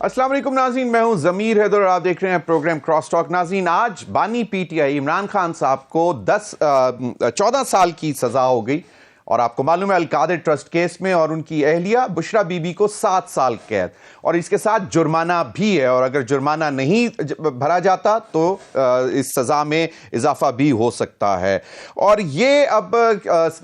अस्सलाम वालेकुम नाज़रीन, मैं हूं ज़मीर हैदर और आप देख रहे हैं प्रोग्राम क्रॉस टॉक। नाज़रीन, आज बानी पीटीआई इमरान खान साहब को 14 साल की सज़ा हो गई और आपको मालूम है अल-कादिर ट्रस्ट केस में, और उनकी अहलिया बुशरा बीबी को 7 साल कैद और इसके साथ जुर्माना भी है, और अगर जुर्माना नहीं भरा जाता तो इस सज़ा में इजाफा भी हो सकता है। और ये अब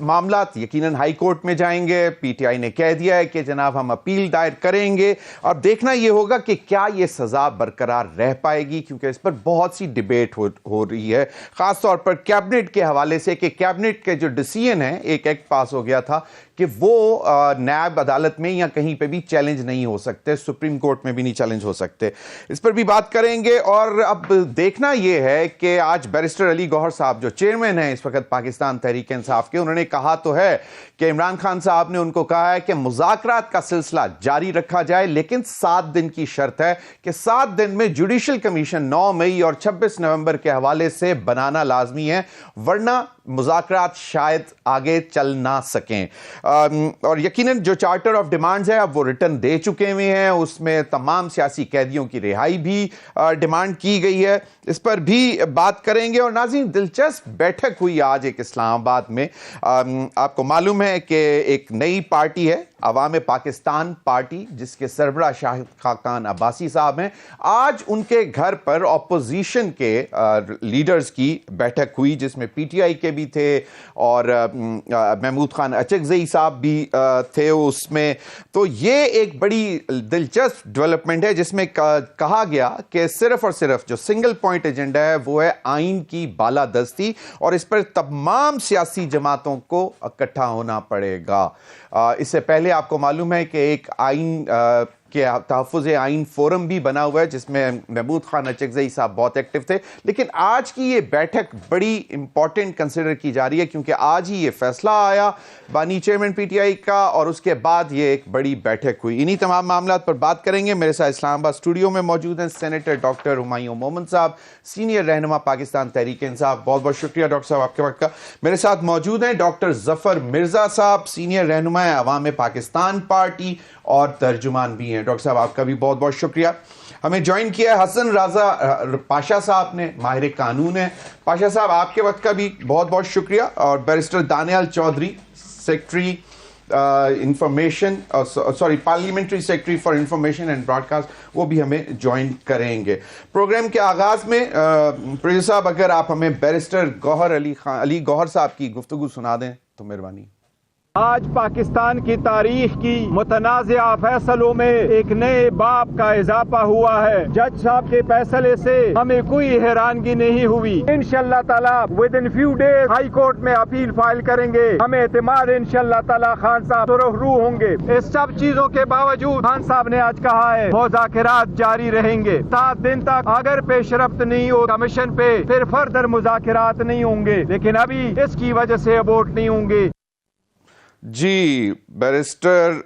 मामला यकीनन हाई कोर्ट में जाएंगे। पीटीआई ने कह दिया है कि जनाब हम अपील दायर करेंगे। अब देखना यह होगा कि क्या यह सज़ा बरकरार रह पाएगी, क्योंकि इस पर बहुत सी डिबेट हो रही है, खासतौर पर कैबिनेट के हवाले से कि कैबिनेट के जो डिसीजन है, एक एक्ट पास हो गया था कि वो नायब अदालत में या कहीं पे भी चैलेंज नहीं हो सकते, सुप्रीम कोर्ट में भी नहीं चैलेंज हो सकते। इस पर भी बात करेंगे। और अब देखना यह है कि आज बैरिस्टर अली गौहर साहब जो चेयरमैन हैं इस वक्त पाकिस्तान तहरीक इंसाफ के, उन्होंने कहा तो है कि इमरान खान साहब ने उनको कहा है कि मुज़ाकरात का सिलसिला जारी रखा जाए, लेकिन 7 दिन की शर्त है कि 7 दिन में जुडिशल कमीशन 9 मई और 26 नवंबर के हवाले से बनाना लाजमी है, वरना मुज़ाकरात शायद आगे चल ना सकें। और यकीनन जो चार्टर ऑफ डिमांड्स है अब वो रिटर्न दे चुके हुए हैं, उसमें तमाम सियासी कैदियों की रिहाई भी डिमांड की गई है। इस पर भी बात करेंगे। और नाज़रीन, दिलचस्प बैठक हुई आज एक इस्लामाबाद में। आपको मालूम है कि एक नई पार्टी है अवाम पाकिस्तान पार्टी, जिसके सरबराह शाहिद खाकान अब्बासी साहब हैं। आज उनके घर पर ऑपोजिशन के लीडर्स की बैठक हुई, जिसमें पीटीआई के भी थे और महमूद खान अचकज़ई साहब भी थे उसमें। तो ये एक बड़ी दिलचस्प डेवलपमेंट है, जिसमें कहा गया कि सिर्फ और सिर्फ जो सिंगल पॉइंट एजेंडा है वो है आइन की बालादस्ती, और इस पर तमाम सियासी जमातों को इकट्ठा होना पड़ेगा। इससे पहले आपको मालूम है कि एक आइन के तहफ़्फ़ुज़ आइन फोरम भी बना हुआ है, जिसमें महमूद खान अचकज़ई साहब बहुत एक्टिव थे। लेकिन आज की ये बैठक बड़ी इंपॉर्टेंट कंसिडर की जा रही है, क्योंकि आज ही ये फैसला आया बानी चेयरमैन पीटीआई का, और उसके बाद ये एक बड़ी बैठक हुई। इन्हीं तमाम मामलात पर बात करेंगे। मेरे साथ इस्लामाबाद स्टूडियो में मौजूद हैं सेनेटर डॉक्टर हुमायूं मोमिन साहब, सीनियर रहनुमा पाकिस्तान तहरीक इंसाफ। बहुत बहुत शुक्रिया डॉक्टर साहब आपके वक्त का। मेरे साथ मौजूद हैं डॉक्टर जफ़र मिर्ज़ा साहब, सीनियर रहनुमा अवाम पाकिस्तान पार्टी और तर्जुमान भी हैं। डॉक्टर साहब आपका भी बहुत बहुत शुक्रिया। हमें ज्वाइन किया है हसन राजा पाशा साहब ने, माहिर कानून है। पाशा साहब आपके वक्त का भी बहुत बहुत शुक्रिया। और barrister Daniyal Chaudhry, secretary information parliamentary secretary for information and broadcast, वो भी हमें ज्वाइन करेंगे। प्रोग्राम के आगाज में प्रोड्यूसर साहब, अगर आप हमें बैरिस्टर अली गौहर साहब की गुफ्तगू सुना दें तो मेहरबानी। आज पाकिस्तान की तारीख की मुतनाज़िया फैसलों में एक नए बाब का इजाफा हुआ है। जज साहब के फैसले से हमें कोई हैरानगी नहीं हुई। इंशाअल्लाह ताला with in few days high court में अपील फाइल करेंगे। हमें एतमाद इंशाअल्लाह ताला खान साहब सुरखरू होंगे। इस सब चीजों के बावजूद खान साहब ने आज कहा है मुज़ाकरात जारी रहेंगे 7 दिन तक। अगर पेशरफ्त नहीं हो कमीशन पे, फिर फर्दर मुज़ाकरात नहीं होंगे, लेकिन अभी इसकी वजह से अबोर्ट नहीं होंगे। जी, बैरिस्टर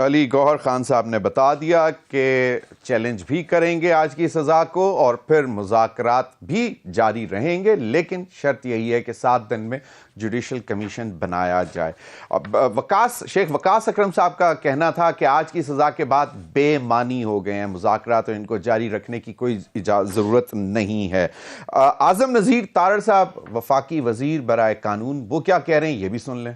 अली गौहर खान साहब ने बता दिया कि चैलेंज भी करेंगे आज की सज़ा को, और फिर मुज़ाकरात भी जारी रहेंगे, लेकिन शर्त यही है कि 7 दिन में जुडिशल कमीशन बनाया जाए। अब शेख वकास अकरम साहब का कहना था कि आज की सज़ा के बाद बेमानी हो गए हैं मुज़ाकरात, तो इनको जारी रखने की कोई ज़रूरत नहीं है। आज़म नज़ीर तारड़ साहब, वफाकी वज़ीर बराए कानून, वो क्या कह रहे हैं ये भी सुन लें।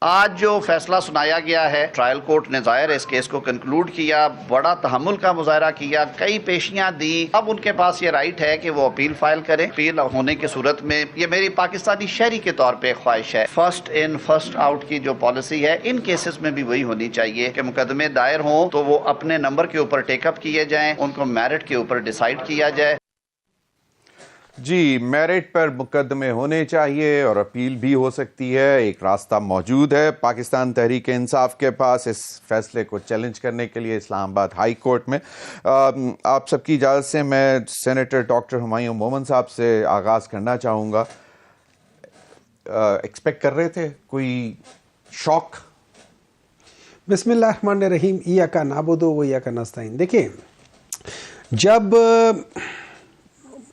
आज जो फैसला सुनाया गया है, ट्रायल कोर्ट ने ज़ाहिर इस केस को कंक्लूड किया, बड़ा तहम्मुल का मुजाहरा किया, कई पेशियां दी। अब उनके पास ये राइट है कि वो अपील फाइल करें। अपील होने की सूरत में ये मेरी पाकिस्तानी शहरी के तौर पे ख्वाहिश है, फर्स्ट इन फर्स्ट आउट की जो पॉलिसी है इन केसेस में भी वही होनी चाहिए कि मुकदमे दायर हों तो वो अपने नंबर के ऊपर टेकअप किए जाएं, उनको मेरिट के ऊपर डिसाइड किया जाए। जी, मेरिट पर मुकदमे होने चाहिए और अपील भी हो सकती है। एक रास्ता मौजूद है पाकिस्तान तहरीक इंसाफ के पास इस फैसले को चैलेंज करने के लिए इस्लामाबाद हाई कोर्ट में। आप सबकी इजाज़त से मैं सेनेटर डॉक्टर हुमायूं मोमिन साहब से आगाज़ करना चाहूँगा। एक्सपेक्ट कर रहे थे कोई शॉक? बिस्मिल्लाहिर्रहमानिर्रहीम, इय्याका नअबुदु व इय्याका नस्तईन। देखिए, जब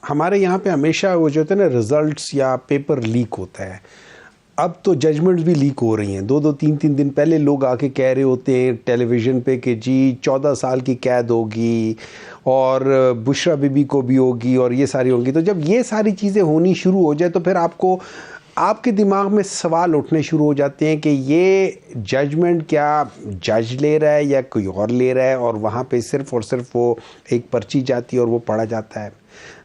हमारे यहाँ पे हमेशा वो जो होता है ना रिजल्ट्स या पेपर लीक होता है, अब तो जजमेंट्स भी लीक हो रही हैं। 2-2 3-3 दिन पहले लोग आके कह रहे होते हैं टेलीविज़न पे कि जी 14 साल की कैद होगी और बुशरा बीबी को भी होगी और ये सारी होंगी। तो जब ये सारी चीज़ें होनी शुरू हो जाए तो फिर आपके दिमाग में सवाल उठने शुरू हो जाते हैं कि ये जजमेंट क्या जज ले रहा है या कोई और ले रहा है, और वहाँ पे सिर्फ़ और सिर्फ वो एक पर्ची जाती है और वो पढ़ा जाता है।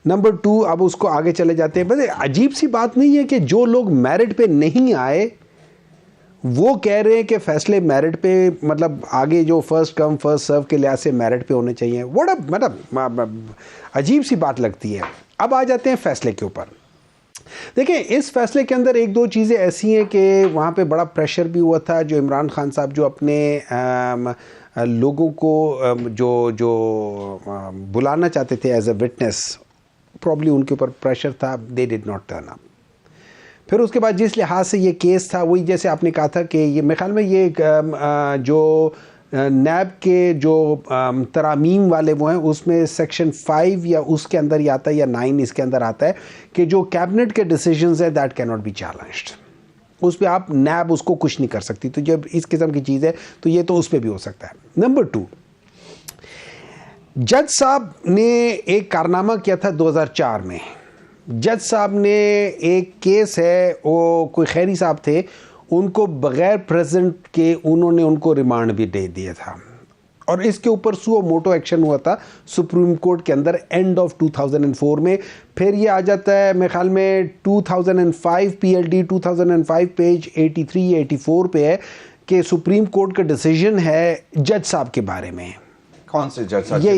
नंबर 2, अब उसको आगे चले जाते हैं। बस अजीब सी बात नहीं है कि जो लोग मेरिट पे नहीं आए वो कह रहे हैं कि फैसले मेरिट पे, मतलब आगे जो फर्स्ट कम फर्स्ट सर्व के लिहाज से मेरिट पे होने चाहिए। मतलब अजीब सी बात लगती है। अब आ जाते हैं फैसले के ऊपर। देखिए, इस फैसले के अंदर 1-2 चीज़ें ऐसी हैं कि वहाँ पे बड़ा प्रेशर भी हुआ था। जो इमरान खान साहब जो अपने लोगों को जो बुलाना चाहते थे एज अ विटनेस, प्रॉब्ली उनके ऊपर प्रेशर था, they did not turn up. फिर उसके बाद जिस लिहाज से ये केस था, वही जैसे आपने कहा था कि ये मेरे ख्याल में ये जो नैब के जो तरामीम वाले वो हैं उसमें सेक्शन 5 या उसके अंदर ही आता है या 9 इसके अंदर आता है कि जो कैबिनेट के डिसीजंस है that can not be challenged. उस पर आप नैब उसको कुछ नहीं कर सकती। तो जब इस किस्म की चीज़ है तो ये तो उस पर भी हो सकता है। नंबर 2, जज साहब ने एक कारनामा किया था 2004 में। जज साहब ने एक केस है, वो कोई खैरी साहब थे, उनको बगैर प्रेजेंट के उन्होंने उनको रिमांड भी दे दिया था और इसके ऊपर सुओ मोटो एक्शन हुआ था सुप्रीम कोर्ट के अंदर एंड ऑफ 2004 में। फिर ये आ जाता है मेरे ख्याल में 2005 PLD 2005 पेज 83-84 पे है कि सुप्रीम कोर्ट का डिसीजन है जज साहब के बारे में। कौन से जज साहब? ये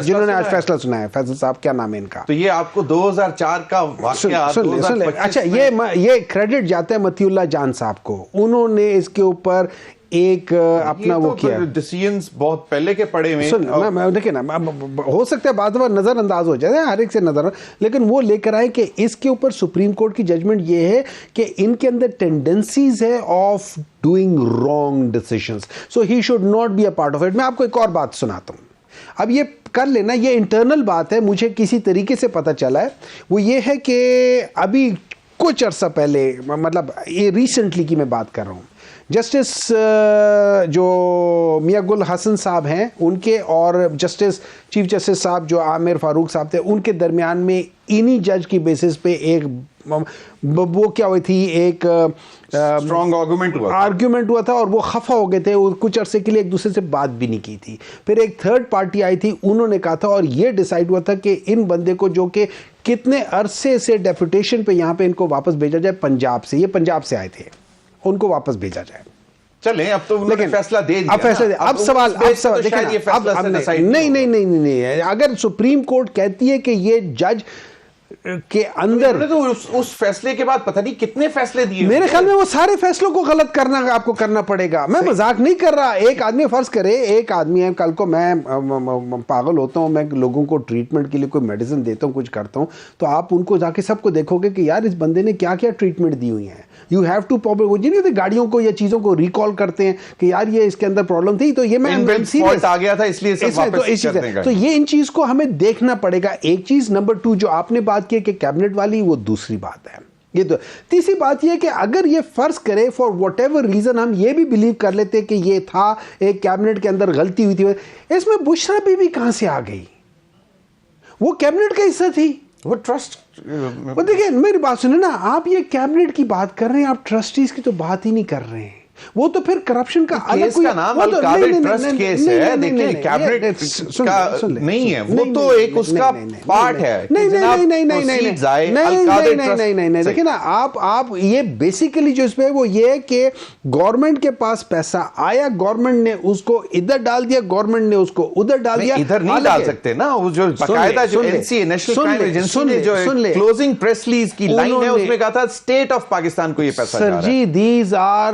जिन्होंने आज फैसला सुनाया, फैसल साहब, क्या नाम है इनका? तो ये आपको 2004 का वाकया, सुन ले। अच्छा, ये क्रेडिट जाता है मतीउल्लाह जान साहब को। उन्होंने इसके ऊपर एक अपना वो किया। डिसीजंस बहुत पहले के पड़े हुए। सुन, मैं देखिए ना, हो सकता है बाद में नज़रअंदाज हो जाए, हर एक से नज़र, लेकिन वो लेकर आए कि इसके ऊपर सुप्रीम कोर्ट की जजमेंट ये है कि इनके अंदर टेंडेंसीज है of doing wrong decisions, so he should not be a part of it. मैं आपको एक और बात सुनाता हूँ, अब ये कर लेना, ये इंटरनल बात है, मुझे किसी तरीके से पता चला है। वो ये है कि अभी कुछ अर्सा पहले, मतलब ये रिसेंटली की मैं बात कर रहा हूँ, जस्टिस जो मियां गुल हसन साहब हैं उनके और चीफ जस्टिस साहब जो आमिर फारूक साहब थे, उनके दरमियान में इन्हीं जज की बेसिस पे एक वो क्या हुई थी, एक स्ट्रॉन्ग आर्ग्यूमेंट हुआ था और वो खफा हो गए थे, कुछ अरसे के लिए एक दूसरे से बात भी नहीं की थी। फिर एक थर्ड पार्टी आई थी, उन्होंने कहा था और ये डिसाइड हुआ था कि इन बंदे को जो कि कितने अरसे से डेपुटेशन पे यहाँ पे इनको वापस भेजा जाए पंजाब से, ये पंजाब से आए थे, उनको वापस भेजा जाए। चले, अब तो उन्होंने फैसला दे दिया। अब सवाल देखिए, नहीं, अगर सुप्रीम कोर्ट कहती है कि ये जज के अंदर, तो उस फैसले के बाद पता नहीं कितने फैसले दिए, मेरे ख्याल में वो सारे फैसलों को गलत करना आपको करना पड़ेगा। मैं मजाक नहीं कर रहा। एक आदमी, फर्ज करे एक आदमी है, कल को मैं पागल होता हूँ, मैं लोगों को ट्रीटमेंट के लिए कोई मेडिसिन देता हूँ, कुछ करता हूँ, तो आप उनको जाके सबको देखोगे कि यार इस बंदे ने क्या क्या ट्रीटमेंट दी हुई है। यू हैव टू प्रॉब्लम, वो जिन्हें गाड़ियों को या चीज़ों को रिकॉल करते हैं कि यार ये इसके अंदर प्रॉब्लम थी, तो ये मैं आ गया था इसलिए तो ये इन चीज़ को हमें देखना पड़ेगा। एक चीज़। नंबर 2 जो आपने बात की कि कैबिनेट वाली, वो दूसरी बात है। ये तो तीसरी बात ये कि अगर ये फर्ज करे फॉर वट एवर रीजन हम ये भी बिलीव कर लेते कि ये था एक कैबिनेट के अंदर गलती हुई थी, इसमें बुशरा बीबी कहां से आ गई? वो कैबिनेट का हिस्सा थी, वो ट्रस्ट। देखिए मेरी बात सुने ना, आप ये कैबिनेट की बात कर रहे हैं, आप ट्रस्टीज की तो बात ही नहीं कर रहे हैं। वो तो फिर करप्शन का अलग कोई, का नाम अल-कादिर ट्रस्ट केस है। देखिए कैबिनेट का नहीं है, वो तो एक उसका पार्ट है। नहीं, देखिए ना, आप ये बेसिकली जो इसमें वो ये है कि गवर्नमेंट के पास पैसा आया, गवर्नमेंट ने उसको इधर डाल दिया, गवर्नमेंट ने उसको उधर डाल दिया। इधर नहीं डाल सकते ना, वो जो बाकायदा जो एनसीए नेशनल क्राइम एजेंसी ने जो क्लोजिंग प्रेस रिलीज की लाइन है उसमें कहा था स्टेट ऑफ पाकिस्तान को ये पैसा जा रहा है। सर जी, दीज आर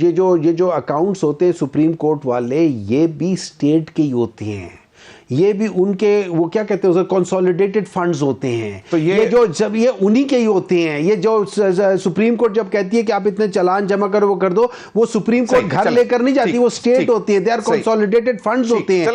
ये जो अकाउंट्स होते हैं सुप्रीम कोर्ट वाले, ये भी स्टेट के ही होते हैं, ये भी उनके वो क्या कहते हैं उसे कंसोलिडेटेड फंड्स होते हैं। तो ये जो जब ये उन्हीं के ही होते हैं। ये जो सुप्रीम कोर्ट जब कहती है कि आप इतने चालान जमा करो, वो कर दो, वो सुप्रीम कोर्ट घर लेकर नहीं जाती, वो स्टेट होती है, दे आर कंसोलिडेटेड फंड्स होते हैं।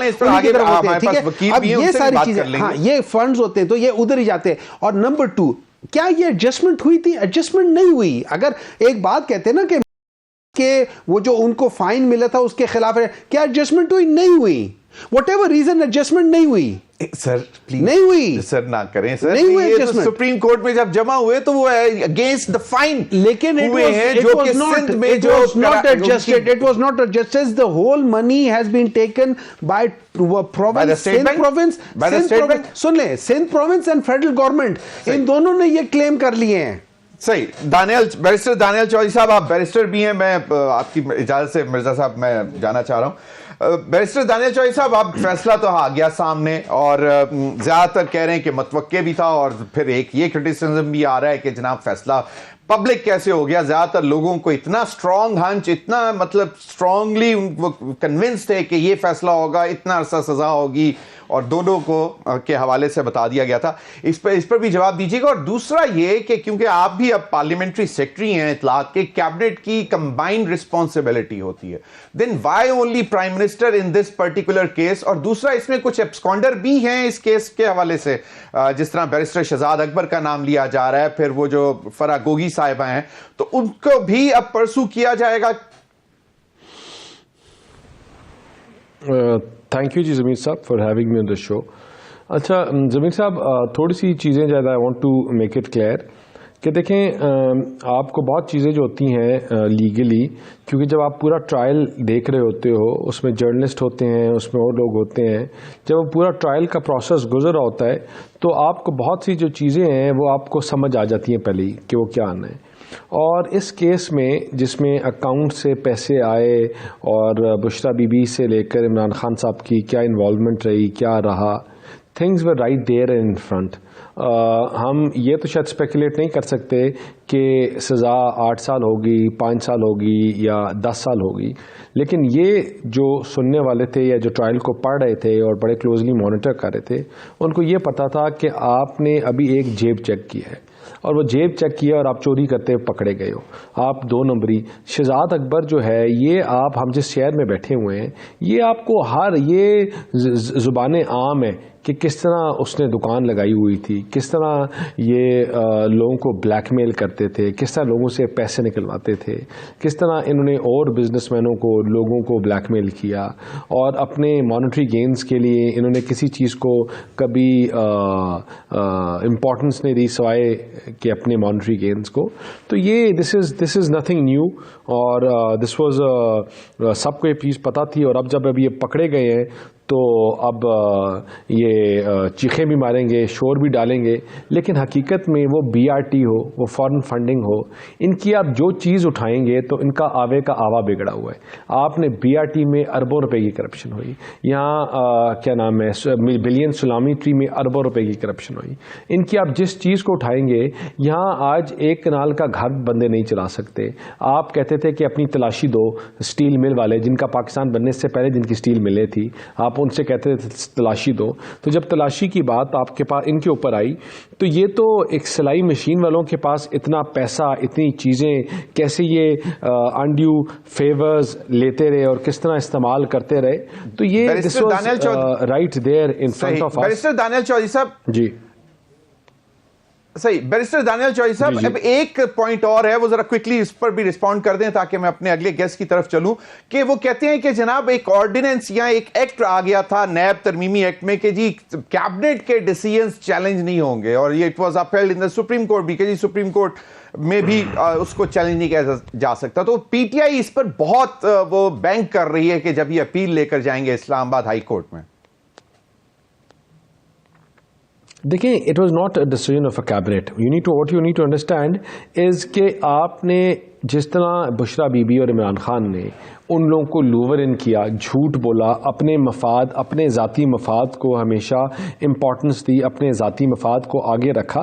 अब ये सारी चीजें, हाँ, ये फंड्स होते हैं तो ये उधर ही जाते हैं। और नंबर 2, क्या ये एडजस्टमेंट हुई थी? एडजस्टमेंट नहीं हुई। अगर एक बात कहते हैं ना कि वो जो उनको फाइन मिला था उसके खिलाफ है, क्या एडजस्टमेंट हुई? नहीं हुई। वट एवर रीजन, एडजस्टमेंट नहीं हुई सर, प्लीज नहीं हुई सर, ना करें सर। नहीं हुई ये तो adjustment। सुप्रीम कोर्ट में जब जमा हुए तो वो अगेंस्ट द फाइन लेकिन it हुए was- हैं, it जो was कि not- सिंध में it जो was not करा- adjusted, it was not adjusted. The whole money has been taken by province, By the state Sindh bank? province, By the Sindh state province- bank? सुन ले, Sindh province and federal government, इन दोनों ने ये claim कर लिए हैं। सही। बैरिस्टर दानियल चौधरी साहब, आप बैरिस्टर भी हैं, मैं आपकी इजाजत से मिर्जा साहब मैं जाना चाह रहा हूं। बैरिस्टर दानियल चौधरी साहब, आप फैसला तो आ गया सामने और ज्यादातर कह रहे हैं कि मतवक्के भी था, और फिर एक ये क्रिटिसिज्म भी आ रहा है कि जनाब फैसला पब्लिक कैसे हो गया। ज्यादातर लोगों को इतना स्ट्रांग हंच, इतना मतलब स्ट्रांगली कन्विंस थे कि ये फैसला होगा, इतना अरसा सजा होगी, और दोनों को के हवाले से बता दिया गया था। इस पर भी जवाब दीजिएगा। और दूसरा ये कि क्योंकि आप भी अब पार्लियामेंट्री सेक्रेटरी हैं, इत्तलात के, कैबिनेट की कंबाइंड रिस्पॉन्सिबिलिटी होती है, then why only prime minister in this particular case? और दूसरा, इसमें कुछ एब्सकॉन्डर भी हैं इस केस के हवाले से, जिस तरह बैरिस्टर शहजाद अकबर का नाम लिया जा रहा है, फिर वो जो फराह गोगी साहिबा हैं, तो उनको भी अब परसू किया जाएगा। थैंक यू जी ज़मीर साहब for having me on the show. अच्छा ज़मीर साहब, थोड़ी सी चीज़ें ज़्यादा I want to make it clear कि देखें, आपको बहुत चीज़ें जो होती हैं लीगली, क्योंकि जब आप पूरा ट्रायल देख रहे होते हो, उसमें जर्नलिस्ट होते हैं, उसमें और लोग होते हैं, जब वो पूरा ट्रायल का प्रोसेस गुजर रहा होता है तो आपको बहुत सी जो चीज़ें हैं वो आपको समझ आ जाती हैं पहले ही कि वो क्या आना है। और इस केस में जिसमें अकाउंट से पैसे आए और बुशरा बीबी से लेकर इमरान खान साहब की क्या इन्वॉल्वमेंट रही, क्या रहा, things were right there in front. हम ये तो शायद स्पेकुलेट नहीं कर सकते कि सज़ा 8 साल होगी, 5 साल होगी या 10 साल होगी, लेकिन ये जो सुनने वाले थे या जो ट्रायल को पढ़ रहे थे और बड़े क्लोजली मॉनिटर कर रहे थे, उनको ये पता था कि आपने अभी एक जेब चेक की है और वो जेब चेक किया और आप चोरी करते हुए पकड़े गए हो। आप 2 नंबरी शहजाद अकबर जो है, ये आप हम जिस शहर में बैठे हुए हैं, ये आपको हर ये ज़ुबान आम है कि किस तरह उसने दुकान लगाई हुई थी, किस तरह ये लोगों को ब्लैकमेल करते थे, किस तरह लोगों से पैसे निकलवाते थे, किस तरह इन्होंने और बिजनेसमैनों को, लोगों को ब्लैकमेल किया, और अपने मॉनेटरी गेन्स के लिए इन्होंने किसी चीज़ को कभी इम्पोर्टेंस नहीं दी सिवाय कि अपने मॉनेटरी गेन्स को। तो ये दिस इज़ नथिंग न्यू, और दिस वाज सबको ये चीज़ पता थी। और अब जब ये पकड़े गए हैं तो अब ये चीखें भी मारेंगे, शोर भी डालेंगे, लेकिन हकीकत में वो BRT हो, वो फॉरेन फंडिंग हो, इनकी आप जो चीज़ उठाएंगे तो इनका आवे का आवा बिगड़ा हुआ है। आपने BRT में अरबों रुपए की करप्शन हुई, यहाँ क्या नाम है, बिलियन सुलामी ट्री में अरबों रुपए की करप्शन हुई। इनकी आप जिस चीज़ को उठाएंगे, यहाँ आज एक कनाल का घर बंदे नहीं चला सकते। आप कहते थे कि अपनी तलाशी दो स्टील मिल वाले, जिनका पाकिस्तान बनने से पहले जिनकी स्टील मिलें थी, आप उनसे कहते थे तलाशी दो। तो जब तलाशी की बात आपके पास इनके ऊपर आई, तो ये तो एक सिलाई मशीन वालों के पास इतना पैसा, इतनी चीज़ें, कैसे ये अनड्यू फेवर्स लेते रहे और किस तरह इस्तेमाल करते रहे। तो ये right there in front of us. Barrister Daniyal Chaudhry साहब जी सही। बैरिस्टर दानियल चौधरी साहब, अब एक पॉइंट और है, वो जरा क्विकली इस पर भी रिस्पॉन्ड कर दें ताकि मैं अपने अगले गेस्ट की तरफ चलूं। कि वो कहते हैं कि जनाब एक ऑर्डिनेंस या एक एक्ट आ गया था, नैब तरमीमी एक्ट में, कि जी कैबिनेट के डिसीजंस चैलेंज नहीं होंगे, और ये it was upheld in the supreme court भी, कि जी सुप्रीम कोर्ट में भी उसको चैलेंज नहीं किया जा सकता। तो PTI इस पर बहुत वो बैंक कर रही है कि जब ये अपील लेकर जाएंगे इस्लामाबाद हाई कोर्ट में। देखिए, it was not a decision of a cabinet. What you need to understand is के आपने जिस तरह बुशरा बीबी और इमरान खान ने उन लोगों को लूवर इन किया, झूठ बोला, अपने मफाद, अपने ज़ाती मफाद को हमेशा इम्पॉर्टेंस दी, अपने ज़ाती मफाद को आगे रखा।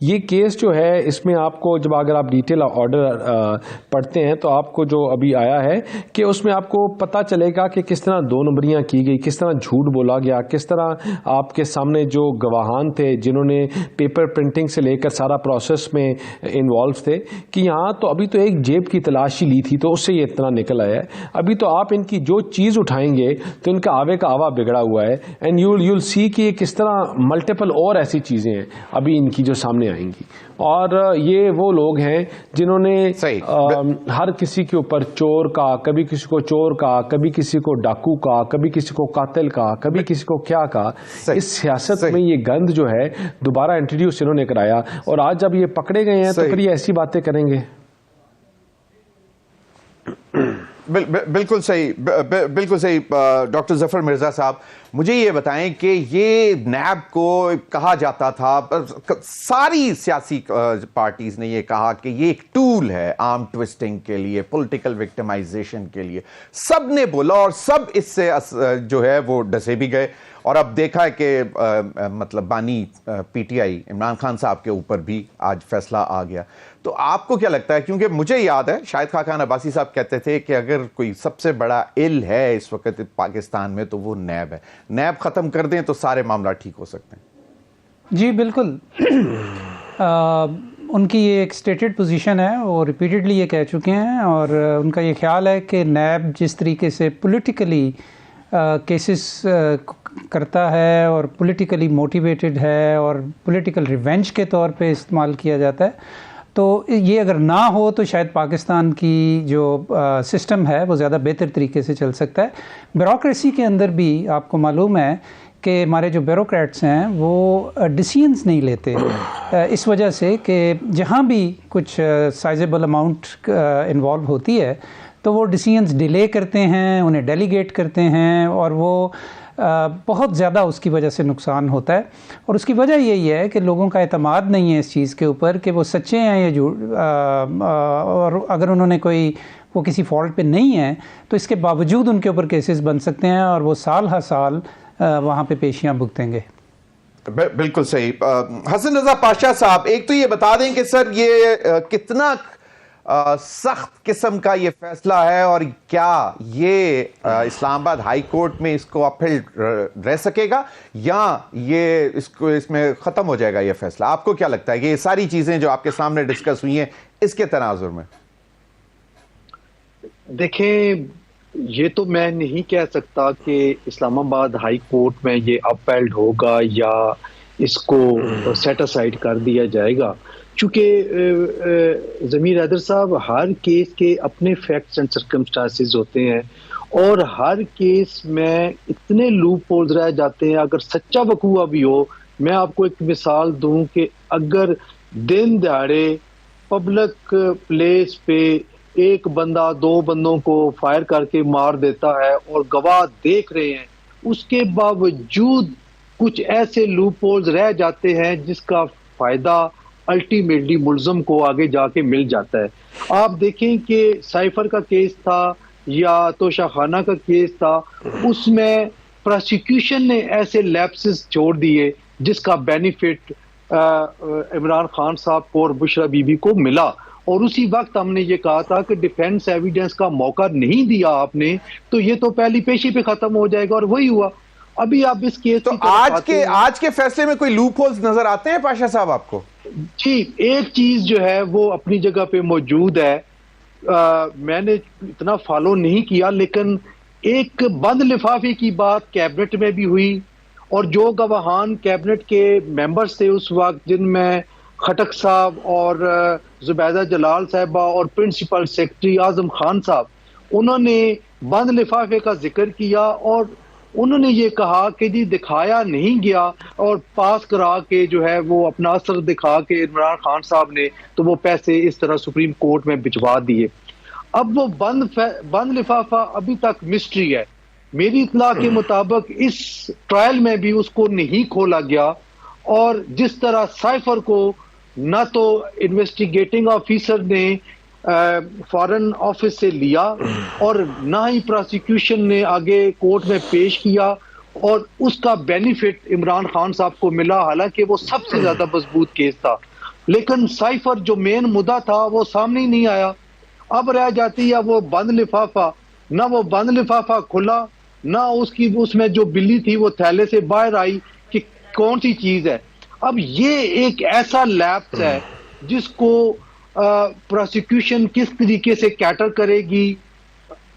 ये केस जो है, इसमें आपको जब अगर आप डिटेल ऑर्डर पढ़ते हैं तो आपको जो अभी आया है कि उसमें आपको पता चलेगा कि किस तरह 2 नंबरियाँ की गई, किस तरह झूठ बोला गया, किस तरह आपके सामने जो गवाहान थे जिन्होंने पेपर प्रिंटिंग से लेकर सारा प्रोसेस में इन्वॉल्व थे, कि यहाँ तो अभी तो एक जेब की तलाशी ली थी तो उससे ये इतना निकल आया है। अभी तो आप इनकी जो चीज़ उठाएंगे तो इनका आवे का आवा बिगड़ा हुआ है। एंड यूल सी कि किस तरह मल्टीपल और ऐसी चीज़ें हैं अभी इनकी जो सामने आएंगी। और ये वो लोग हैं जिन्होंने हर किसी के ऊपर चोर का, कभी किसी को चोर का, कभी किसी को डाकू का, कभी किसी को कातिल का, कभी किसी को क्या का। इस सियासत में ये गंद जो है दोबारा इंट्रोड्यूस इन्होंने कराया और आज जब ये पकड़े गए हैं तो फिर ये ऐसी बातें करेंगे। बिल्कुल सही, बिल्कुल सही। डॉक्टर जफर मिर्जा साहब, मुझे ये बताएं कि ये नैब को कहा जाता था, सारी सियासी पार्टीज ने ये कहा कि ये एक टूल है आर्म ट्विस्टिंग के लिए, पॉलिटिकल विक्टिमाइजेशन के लिए, सब ने बोला और सब इससे जो है वो डसे भी गए। और अब देखा है कि मतलब बानी पीटीआई इमरान खान साहब के ऊपर भी आज फैसला आ गया। तो आपको क्या लगता है, क्योंकि मुझे याद है शाहिद खान अब्बासी साहब कहते थे कि अगर कोई सबसे बड़ा इल है इस वक्त पाकिस्तान में तो वो नैब है, नैब खत्म कर दें तो सारे मामला ठीक हो सकते हैं। जी बिल्कुल। उनकी ये एक स्टेटेड पोजीशन है, वो रिपीटेडली ये कह चुके हैं और उनका ये ख्याल है कि नैब जिस तरीके से पॉलिटिकली केसेस करता है और पॉलिटिकली मोटिवेटेड है और पॉलिटिकल रिवेंज के तौर पे इस्तेमाल किया जाता है, तो ये अगर ना हो तो शायद पाकिस्तान की जो सिस्टम है वो ज़्यादा बेहतर तरीके से चल सकता है। ब्यूरोक्रेसी के अंदर भी आपको मालूम है कि हमारे जो ब्यूरोक्रेट्स हैं वो डिसीजंस नहीं लेते, इस वजह से कि जहाँ भी कुछ साइजेबल अमाउंट इन्वॉल्व होती है तो वो डिसीजंस डिले करते हैं, उन्हें डेलीगेट करते हैं और वो बहुत ज़्यादा उसकी वजह से नुकसान होता है। और उसकी वजह यही है कि लोगों का एतमाद नहीं है इस चीज़ के ऊपर कि वो सच्चे हैं या झूठ, और अगर उन्होंने कोई वो किसी फॉल्ट पे नहीं है तो इसके बावजूद उनके ऊपर केसेस बन सकते हैं और वो साल हर साल वहाँ पे पेशियाँ भुगतेंगे। बिल्कुल सही। हसन रजा पाशा साहब, एक तो ये बता दें कि सर ये कितना सख्त किस्म का ये फैसला है और क्या ये इस्लामाबाद हाई कोर्ट में इसको अपील रह सकेगा या ये इसमें ख़त्म हो जाएगा ये फैसला? आपको क्या लगता है कि ये सारी चीज़ें जो आपके सामने डिस्कस हुई हैं इसके तनाजुर में? देखें, ये तो मैं नहीं कह सकता कि इस्लामाबाद हाई कोर्ट में ये अपील्ड होगा या इसको सेट असाइड कर दिया जाएगा, चूँकि ज़मीर हैदर साहब हर केस के अपने फैक्ट्स एंड सर्कमस्टांसेस होते हैं और हर केस में इतने लूप होल्स रह जाते हैं। अगर सच्चा वकूआ भी हो, मैं आपको एक मिसाल दूं कि अगर दिन दहाड़े पब्लिक प्लेस पे एक बंदा दो बंदों को फायर करके मार देता है और गवाह देख रहे हैं, उसके बावजूद कुछ ऐसे लूप होल्स रह जाते हैं जिसका फायदा अल्टीमेटली मुल्ज़म को आगे जाके मिल जाता है। आप देखें कि साइफर का केस था या तोशाखाना का केस था, उसमें प्रोसिक्यूशन ने ऐसे लैप्सेस छोड़ दिए जिसका बेनिफिट इमरान खान साहब को और बुशरा बीबी को मिला और उसी वक्त हमने ये कहा था कि डिफेंस एविडेंस का मौका नहीं दिया आपने तो ये तो पहली पेशी पे खत्म हो जाएगा और वही हुआ। अभी आप इस केस तो आज के फैसले में कोई लूप होल्स नजर आते हैं पाशा साहब आपको? जी, एक चीज जो है वो अपनी जगह पे मौजूद है, मैंने इतना फॉलो नहीं किया लेकिन एक बंद लिफाफे की बात कैबिनेट में भी हुई और जो गवाहान कैबिनेट के मेंबर्स थे उस वक्त, जिनमें खटक साहब और जुबैदा जलाल साहबा और प्रिंसिपल सेक्रेटरी आजम खान साहब, उन्होंने बंद लिफाफे का जिक्र किया और उन्होंने ये कहा कि जी दिखाया नहीं गया और पास करा के जो है वो अपना असर दिखा के इमरान खान साहब ने तो वो पैसे इस तरह सुप्रीम कोर्ट में भिजवा दिए। अब वो बंद लिफाफा अभी तक मिस्ट्री है। मेरी इत्तला के मुताबिक इस ट्रायल में भी उसको नहीं खोला गया और जिस तरह साइफर को न तो इन्वेस्टिगेटिंग ऑफिसर ने फॉरेन ऑफिस से लिया और ना ही प्रोसिक्यूशन ने आगे कोर्ट में पेश किया और उसका बेनिफिट इमरान खान साहब को मिला, हालांकि वो सबसे ज्यादा मजबूत केस था, लेकिन साइफर जो मेन मुद्दा था वो सामने ही नहीं आया। अब रह जाती है वो बंद लिफाफा, ना वो बंद लिफाफा खुला ना उसकी उसमें जो बिल्ली थी वो थैले से बाहर आई कि कौन सी चीज है। अब ये एक ऐसा लैप्स है जिसको प्रोसिक्यूशन किस तरीके से कैटर करेगी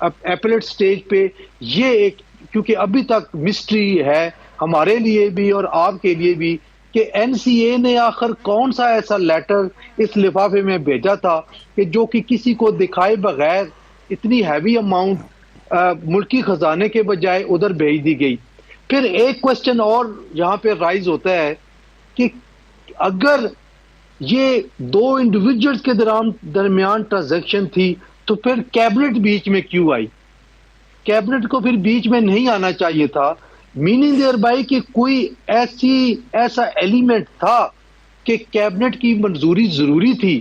एपलेट स्टेज पे, ये एक, क्योंकि अभी तक मिस्ट्री है हमारे लिए भी और आपके लिए भी कि एनसीए ने आखिर कौन सा ऐसा लेटर इस लिफाफे में भेजा था कि जो कि किसी को दिखाए बगैर इतनी हैवी अमाउंट मुल्की खजाने के बजाय उधर भेज दी गई। फिर एक क्वेश्चन और यहाँ पे राइज होता है कि अगर ये दो इंडिविजुअल्स के दरमियान ट्रांजैक्शन थी तो फिर कैबिनेट बीच में क्यों आई? कैबिनेट को फिर बीच में नहीं आना चाहिए था, मीनिंग देयर बाय कि कोई ऐसा एलिमेंट था कि कैबिनेट की मंजूरी जरूरी थी,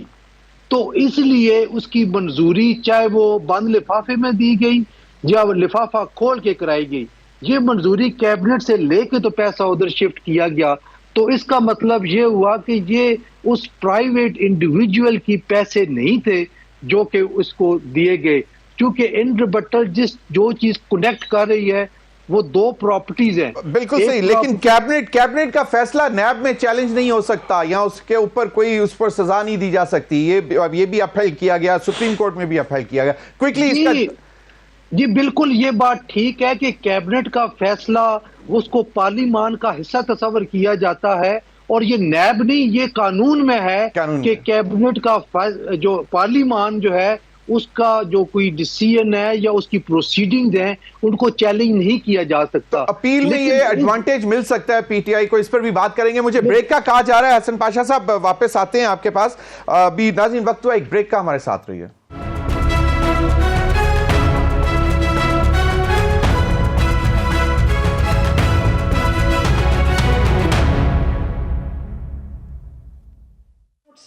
तो इसलिए उसकी मंजूरी चाहे वो बंद लिफाफे में दी गई या लिफाफा खोल के कराई गई, ये मंजूरी कैबिनेट से लेके तो पैसा उधर शिफ्ट किया गया। तो इसका मतलब ये हुआ कि ये उस प्राइवेट इंडिविजुअल की पैसे नहीं थे जो कि उसको दिए गए, क्योंकि इन रिबटल जो चीज कनेक्ट कर रही है वो दो प्रॉपर्टीज हैं। बिल्कुल सही, लेकिन कैबिनेट का फैसला नैब में चैलेंज नहीं हो सकता या उसके ऊपर कोई उस पर सजा नहीं दी जा सकती। ये भी अपील किया गया, सुप्रीम कोर्ट में भी अपील किया गया। क्विकली इसका जी बिल्कुल, ये बात ठीक है कि कैबिनेट का फैसला उसको पार्लिमान का हिस्सा तस्वर किया जाता है और ये नैब नहीं, ये कानून में है कि कैबिनेट का जो पार्लिमान जो है उसका जो कोई डिसीजन है या उसकी प्रोसीडिंग्स हैं उनको चैलेंज नहीं किया जा सकता। तो अपील में ये एडवांटेज मिल सकता है पीटीआई को, इस पर भी बात करेंगे। मुझे ब्रेक का कहा जा रहा है। हसन पाशा साहब वापस आते हैं आपके पास। अभी नाज़रीन वक्त हुआ एक ब्रेक का, हमारे साथ रहिए।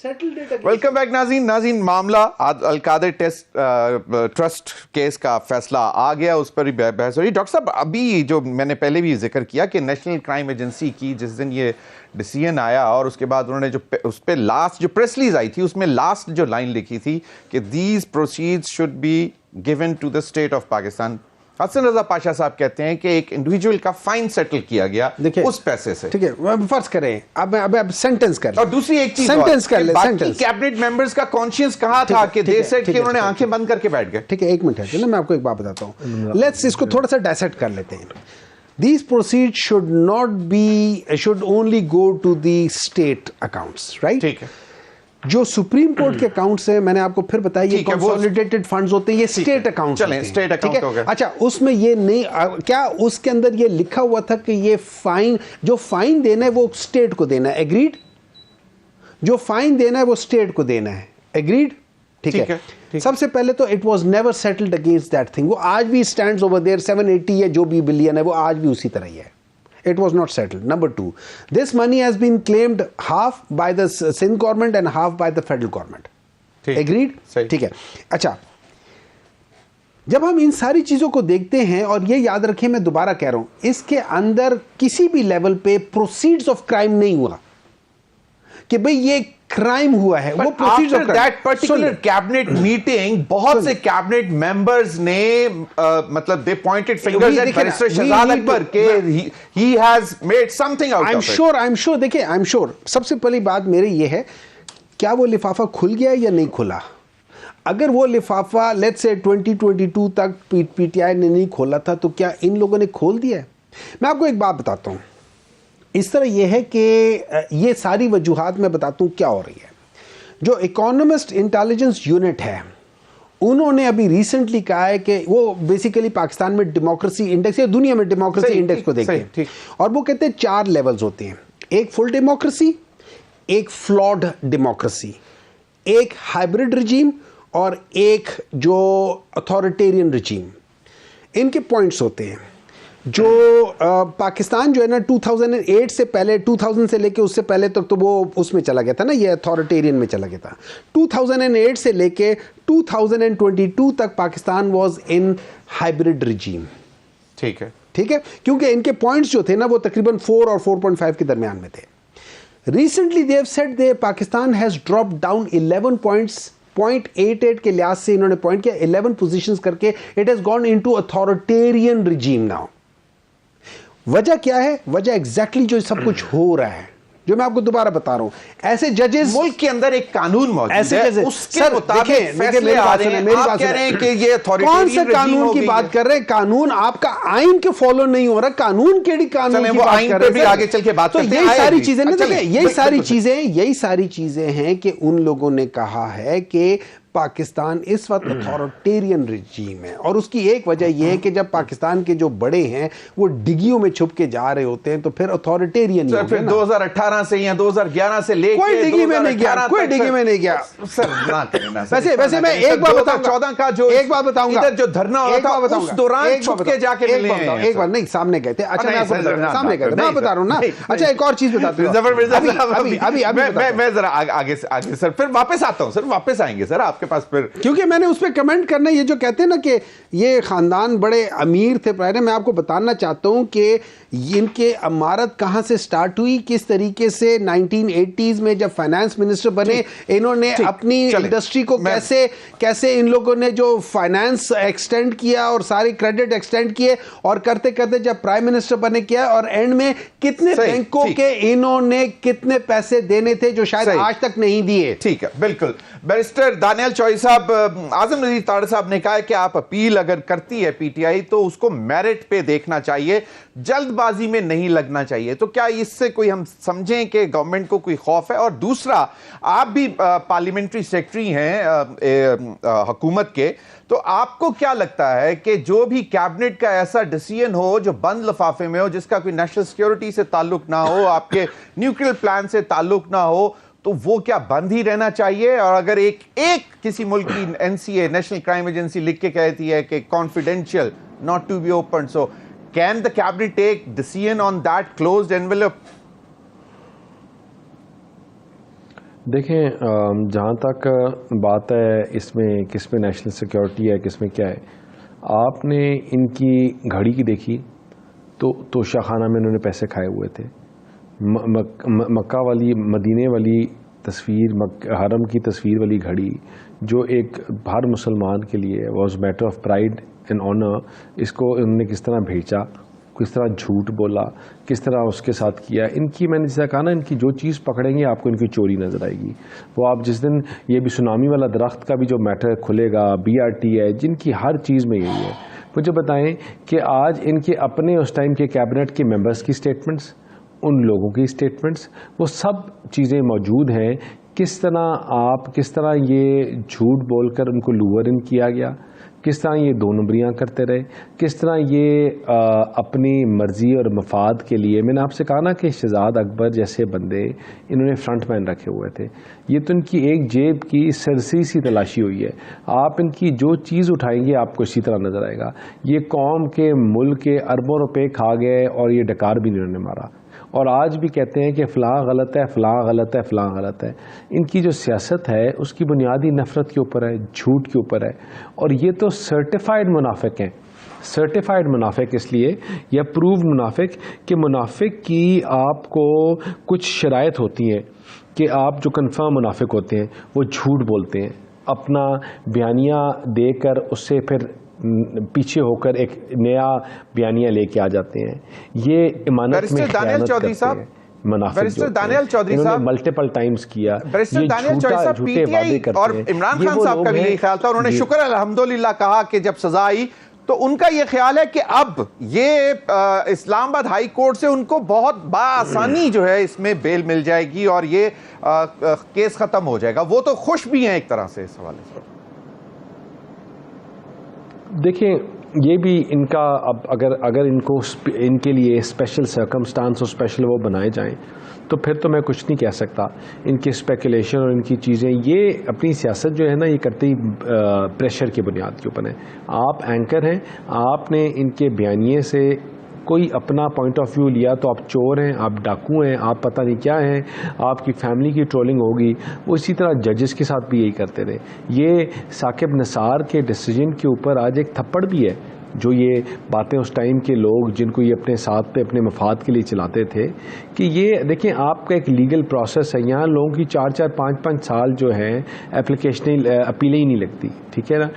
वेलकम बैक नाज़रीन। मामला अल-कादिर ट्रस्ट केस का फैसला आ गया, उस पर ही बहस हो रही। डॉक्टर साहब, अभी जो मैंने पहले भी जिक्र किया कि नेशनल क्राइम एजेंसी की जिस दिन ये डिसीजन आया और उसके बाद उन्होंने जो उस पर लास्ट जो प्रेस रिलीज आई थी उसमें लास्ट जो लाइन लिखी थी कि these proceeds should be given to the state of Pakistan. Hasan Raza Pasha साहब कहते हैं कि एक इंडिविजुअल का फाइन सेटल किया गया उस पैसे से। ठीक है, फर्ज करें अब सेंटेंस कर, और दूसरी एक चीज सेंटेंस कर ले, बाकी कैबिनेट मेंबर्स का कॉन्शियस कहां था कि दे सेड कि उन्होंने आंखें बंद करके बैठ गए। ठीक है, एक मिनट है ना, मैं आपको एक बात बताता हूं। लेट्स इसको थोड़ा सा डायसेक्ट कर लेते हैं। These proceeds should only go to the state accounts, right? ठीक है। जो सुप्रीम कोर्ट के अकाउंट्स हैं, मैंने आपको फिर बताया, ये कंसोलिडेटेड फंड्स होते हैं, ये स्टेट अकाउंट्स होते हैं। स्टेट अकाउंट हो गया। अच्छा, उसमें ये नहीं, क्या उसके अंदर ये लिखा हुआ था कि ये फाइन, जो फाइन देना है वो स्टेट को देना है, एग्रीड? जो फाइन देना है वो स्टेट को देना है, एग्रीड? ठीक है। सबसे पहले तो it was never settled against that thing. वो आज भी स्टैंड्स ओवर देयर, 780 या जो भी बिलियन है वो आज भी उसी तरह ही है। It was not settled. Number two, this money has been claimed half by the Sindh government and half by the federal government. Agreed? ठीक है। अच्छा, जब हम इन सारी चीजों को देखते हैं, और ये याद रखें, मैं दोबारा कह रहा हूं, इसके अंदर किसी भी लेवल पे प्रोसीड्स ऑफ क्राइम नहीं हुआ कि भाई ये क्राइम हुआ है। वो proceeds of that particular cabinet meeting बहुत से कैबिनेट मेंबर्स ने मतलब they pointed fingers at barrister Shahzad Akbar के he has made something out of it. I am sure देखिए, आई एम श्योर सबसे पहली बात मेरी ये है, क्या वो लिफाफा खुल गया या नहीं खुला? अगर वो लिफाफा लेट्स से 2022 तक पीटीआई ने नहीं खोला था तो क्या इन लोगों ने खोल दिया है? मैं आपको एक बात बताता हूं। इस तरह यह है कि ये सारी वजूहात मैं बताता हूँ क्या हो रही है। जो इकोनॉमिस्ट इंटेलिजेंस यूनिट है, उन्होंने अभी रिसेंटली कहा है कि वो बेसिकली पाकिस्तान में डेमोक्रेसी इंडेक्स या दुनिया में डेमोक्रेसी इंडेक्स को देखते हैं, और वो कहते हैं 4 लेवल्स होते हैं। एक फुल डेमोक्रेसी, एक फ्लॉड डेमोक्रेसी, एक हाइब्रिड रिजीम और एक जो अथॉरिटेरियन रिजीम। इनके पॉइंट्स होते हैं। जो पाकिस्तान जो है ना 2008 से पहले, 2000 से लेके उससे पहले तक तो वो उसमें चला गया था ना, ये अथॉरिटेरियन में चला गया था। 2008 से लेके 2022 तक Pakistan was in hybrid regime. ठीक है, ठीक है, क्योंकि इनके पॉइंट्स जो थे ना वो तकरीबन 4 और 4.5 के दरमियान में थे। Recently they have said they Pakistan has dropped down 11 points, 0.88 के लिहाज से इन्होंने पॉइंट किया, 11 पोजीशंस करके it has gone into authoritarian regime now. वजह क्या है? वजह एग्जैक्टली जो सब कुछ हो रहा है, जो मैं आपको दोबारा बता रहा हूँ, ऐसे जजेस मुल्क के अंदर एक कानून मौजूद ऐसे है, जजेस उसके मुताबिक फैसले आ रहे हैं। आप कह रहे हैं कि ये कौन से कानून की बात कर रहे हैं? कानून आपका आइन के फॉलो नहीं हो रहा, कानून केड़ी कानून की बात कर रहे हैं? भी आगे चल के बात तो करते हैं। यही सारी चीजें ना, देखिए यही सारी चीजें हैं कि उन लोगों ने कहा है कि पाकिस्तान इस वक्त अथॉरिटेरियन रिजीम है, और उसकी एक वजह यह है कि जब पाकिस्तान के जो बड़े हैं वो डिग्गियों में छुप के जा रहे होते हैं तो फिर अथॉरिटेरियन ही फिर 2018 से या 2011 से लेकर कोई डिग्गी में नहीं गया, कोई डिग्गी में नहीं गया सर। ना करना वैसे मैं एक बात बताऊंगा, 14 का जो एक बात बताऊंगा, इधर जो धरना हुआ था उस दौरान छुप के जाके मिले हैं। एक बार नहीं, सामने गए थे। अच्छा मैं आपको सामने गए थे, मैं बता रहा हूं ना। अच्छा एक और चीज बताते हैं, मैं जरा आगे सर फिर वापस आता हूं सर, वापस आएंगे सर आपके पास फिर, क्योंकि मैंने उस पर कमेंट करना, ये जो कहते हैं ना कि ये खानदान बड़े अमीर थे पहले, मैं आपको बताना चाहता हूं कि इनके अमारत कहां से स्टार्ट हुई, किस तरीके से 1980s में जब फाइनेंस मिनिस्टर बने इन्होंने अपनी इंडस्ट्री को कैसे इन लोगों ने जो फाइनेंस एक्सटेंड किया और सारी क्रेडिट एक्सटेंड किए, और करते करते जब प्राइम मिनिस्टर बने किया, और एंड में कितने बैंकों के इन्होंने कितने पैसे देने थे जो शायद आज तक नहीं दिए। ठीक है, बिल्कुल। बैरिस्टर दानियल चौधरी साहब, आजम नजीर ताड़ साहब ने कहा कि आप अपील अगर करती है पीटीआई तो उसको मेरिट पे देखना चाहिए, जल्दबाजी में नहीं लगना चाहिए। तो क्या इससे कोई हम समझें कि गवर्नमेंट को कोई खौफ है? और दूसरा, आप भी पार्लियामेंट्री सेक्रेटरी हैं हुकूमत के, तो आपको क्या लगता है कि जो भी कैबिनेट का ऐसा डिसीजन हो जो बंद लिफाफे में हो, जिसका कोई नेशनल सिक्योरिटी से ताल्लुक ना हो, आपके न्यूक्लियर प्लान से ताल्लुक ना हो, तो वो क्या बंद ही रहना चाहिए? और अगर एक किसी मुल्क की एनसीए नेशनल क्राइम एजेंसी लिख के कहती है कि confidential, not to be open, so can the cabinet take decision on that closed envelope? देखें, जहाँ तक बात है इसमें किसमें नेशनल सिक्योरिटी है, किसमें क्या है, आपने इनकी घड़ी की देखी तो तोशा खाना में इन्होंने पैसे खाए हुए थे। मक्का वाली, मदीने वाली तस्वीर, हरम की तस्वीर वाली घड़ी जो एक हर मुसलमान के लिए was matter of pride and honour, इसको इन्होंने किस तरह भेजा, किस तरह झूठ बोला, किस तरह उसके साथ किया। इनकी, मैंने जैसा कहा ना, इनकी जो चीज़ पकड़ेंगे आपको इनकी चोरी नज़र आएगी। वो आप जिस दिन ये भी सुनामी वाला दरख्त का भी जो मैटर खुलेगा, BRT है, जिनकी हर चीज़ में यही है। मुझे बताएं कि आज इनके अपने उस टाइम के कैबिनेट के मेंबर्स की स्टेटमेंट्स, उन लोगों की स्टेटमेंट्स, वो सब चीज़ें मौजूद हैं। किस तरह ये झूठ बोलकर उनको लूवर इन किया गया, किस तरह ये दो नंबरियाँ करते रहे, किस तरह ये अपनी मर्जी और मफाद के लिए, मैंने आपसे कहा ना कि शहजाद अकबर जैसे बंदे इन्होंने फ्रंटमैन रखे हुए थे। ये तो इनकी एक जेब की सरसरी सी तलाशी हुई है। आप इनकी जो चीज़ उठाएंगे आपको इसी तरह नज़र आएगा। ये कौम के, मुल्क के अरबों रुपए खा गए और ये डकार भी इन्होंने मारा, और आज भी कहते हैं कि फ़लाँ गलत है, फ़लाँ गलत है, फ़लाँ गलत है। इनकी जो सियासत है उसकी बुनियादी नफ़रत के ऊपर है, झूठ के ऊपर है, और ये तो सर्टिफाइड मुनाफिक हैं। सर्टिफाइड मुनाफिक इसलिए, या प्रूव्ड मुनाफिक, कि मुनाफिक की आपको कुछ शराइत होती हैं कि आप जो कन्फर्म मुनाफिक होते हैं वो झूठ बोलते हैं, अपना बयानिया देकर उससे फिर पीछे होकर एक नया बयानिया लेके आ जाते हैं। ये इमानत में खयानत करते हैं। बैरिस्टर दानियल चौधरी साहब मल्टीपल टाइम्स किया। बैरिस्टर दानियल चौधरी साहब पीटीआई और इमरान खान साहब का भी यही ख्याल था, उन्होंने शुक्र अल्हम्दुलिल्लाह कहा कि जब सजा आई, तो उनका यह ख्याल है कि अब ये इस्लामाबाद हाई कोर्ट से उनको बहुत बासानी जो है इसमें बेल मिल जाएगी और ये केस खत्म हो जाएगा। वो तो खुश भी हैं एक तरह से इस हवाले से। देखें, ये भी इनका, अब अगर इनको इनके लिए स्पेशल सर्कमस्टांस और स्पेशल वो बनाए जाएं तो फिर तो मैं कुछ नहीं कह सकता। इनकी स्पेकुलेशन और इनकी चीज़ें, ये अपनी सियासत जो है ना, ये करते ही प्रेशर की बुनियाद के ऊपर है। आप एंकर हैं, आपने इनके बयानिए से कोई अपना पॉइंट ऑफ व्यू लिया तो आप चोर हैं, आप डाकू हैं, आप पता नहीं क्या हैं, आपकी फैमिली की ट्रोलिंग होगी। वो इसी तरह जजेस के साथ भी यही करते रहे। ये साकिब निसार के डिसीजन के ऊपर आज एक थप्पड़ भी है जो ये बातें उस टाइम के लोग जिनको ये अपने साथ पे अपने मफाद के लिए चलाते थे कि ये देखें आपका एक लीगल प्रोसेस है, यहाँ लोगों की 4-4, 5-5 साल जो है एप्लीकेशन अपीलें ही नहीं लगती, ठीक है ना।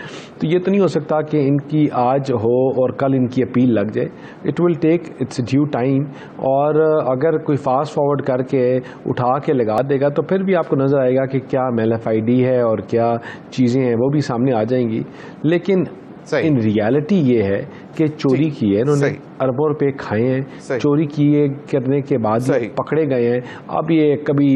तो ये तो नहीं हो सकता कि इनकी आज हो और कल इनकी अपील लग जाए। It will take its due time, और अगर कोई फास्ट फॉरवर्ड करके उठा के लगा देगा तो फिर भी आपको नज़र आएगा कि क्या MLFID है और क्या चीज़ें हैं वो भी सामने आ जाएंगी। लेकिन इन रियलिटी ये है कि चोरी की है इन्होंने, अरबों रुपए खाए हैं, चोरी किए करने के बाद पकड़े गए हैं। अब ये कभी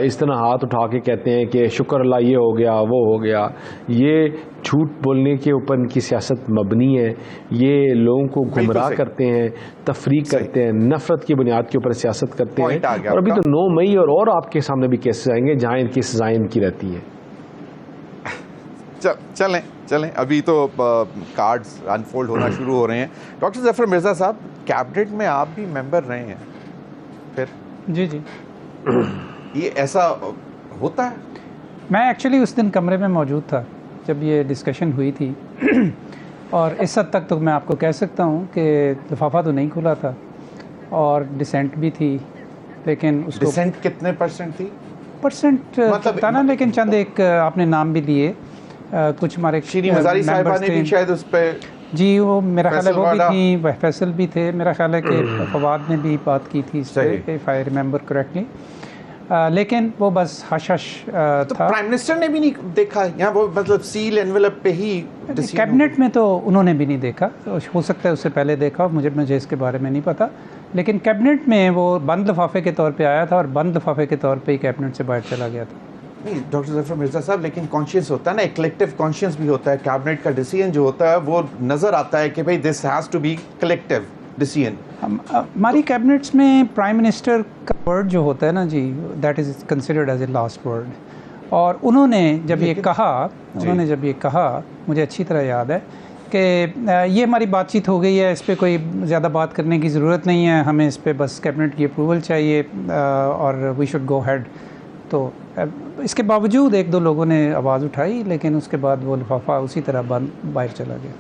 इस तरह हाथ उठा के कहते हैं कि शुक्र अल्लाह ये हो गया वो हो गया। ये झूठ बोलने के ऊपर इनकी सियासत मबनी है, ये लोगों को गुमराह करते हैं, तफरीक करते हैं, नफरत की बुनियाद के ऊपर सियासत करते हैं। और अभी तो 9 मई और आपके सामने भी केसेस आएंगे जहाँ इनकी सजाएं इनकी रहती हैं। चलें अभी तो कार्ड्स अनफोल्ड होना शुरू हो रहे हैं। डॉक्टर जफर मिर्ज़ा साहब, कैबिनेट में आप भी मेंबर रहे हैं, फिर जी ये ऐसा होता है? मैं एक्चुअली उस दिन कमरे में मौजूद था जब ये डिस्कशन हुई थी और इस हद तक तो मैं आपको कह सकता हूँ कि लिफाफा तो नहीं खुला था और डिसेंट भी थी, लेकिन उसको डिसेंट कितने परसेंट थी? परसेंट पता ना, लेकिन चंद एक आपने नाम भी लिए, कुछ हमारे शीरी मज़ारी साहिबा ने भी शायद उस पे जी, वो मेरा ख्याल है वो भी थी, फैसल भी थे, मेरा ख्याल है कि फवाद ने भी बात की थी इस पे, इफ आई रिमेंबर करेक्टली। लेकिन वो बस हश था। तो प्राइम मिनिस्टर ने भी नहीं देखा यहाँ, वो मतलब सील एनवेलप पे ही कैबिनेट में तो उन्होंने भी नहीं देखा, हो सकता है उससे पहले देखा, मुझे इसके बारे में नहीं पता, लेकिन कैबिनेट में वो बंद लिफाफे के तौर पे आया था और बंद लिफाफे के तौर पे ही कैबिनेट से बाहर चला गया था। नहीं डॉक्टर जफर मिर्ज़ा साहब, लेकिन कॉन्शियस होता है ना, एक कलेक्टिव कॉन्शियस भी होता है। कैबिनेट का डिसीजन जो होता है वो नज़र आता है कि भाई this has to be collective decision. हमारी कैबिनेट्स में प्राइम मिनिस्टर का वर्ड जो होता है ना जी, that is considered as a last word. और उन्होंने जब ये कहा, मुझे अच्छी तरह याद है कि ये हमारी बातचीत हो गई है, इस पर कोई ज़्यादा बात करने की ज़रूरत नहीं है, हमें इस पर बस कैबिनेट की अप्रूवल चाहिए और वी शुड गो हैड। तो इसके बावजूद 1-2 लोगों ने आवाज़ उठाई, लेकिन उसके बाद वो लिफाफा उसी तरह बाहर चला गया।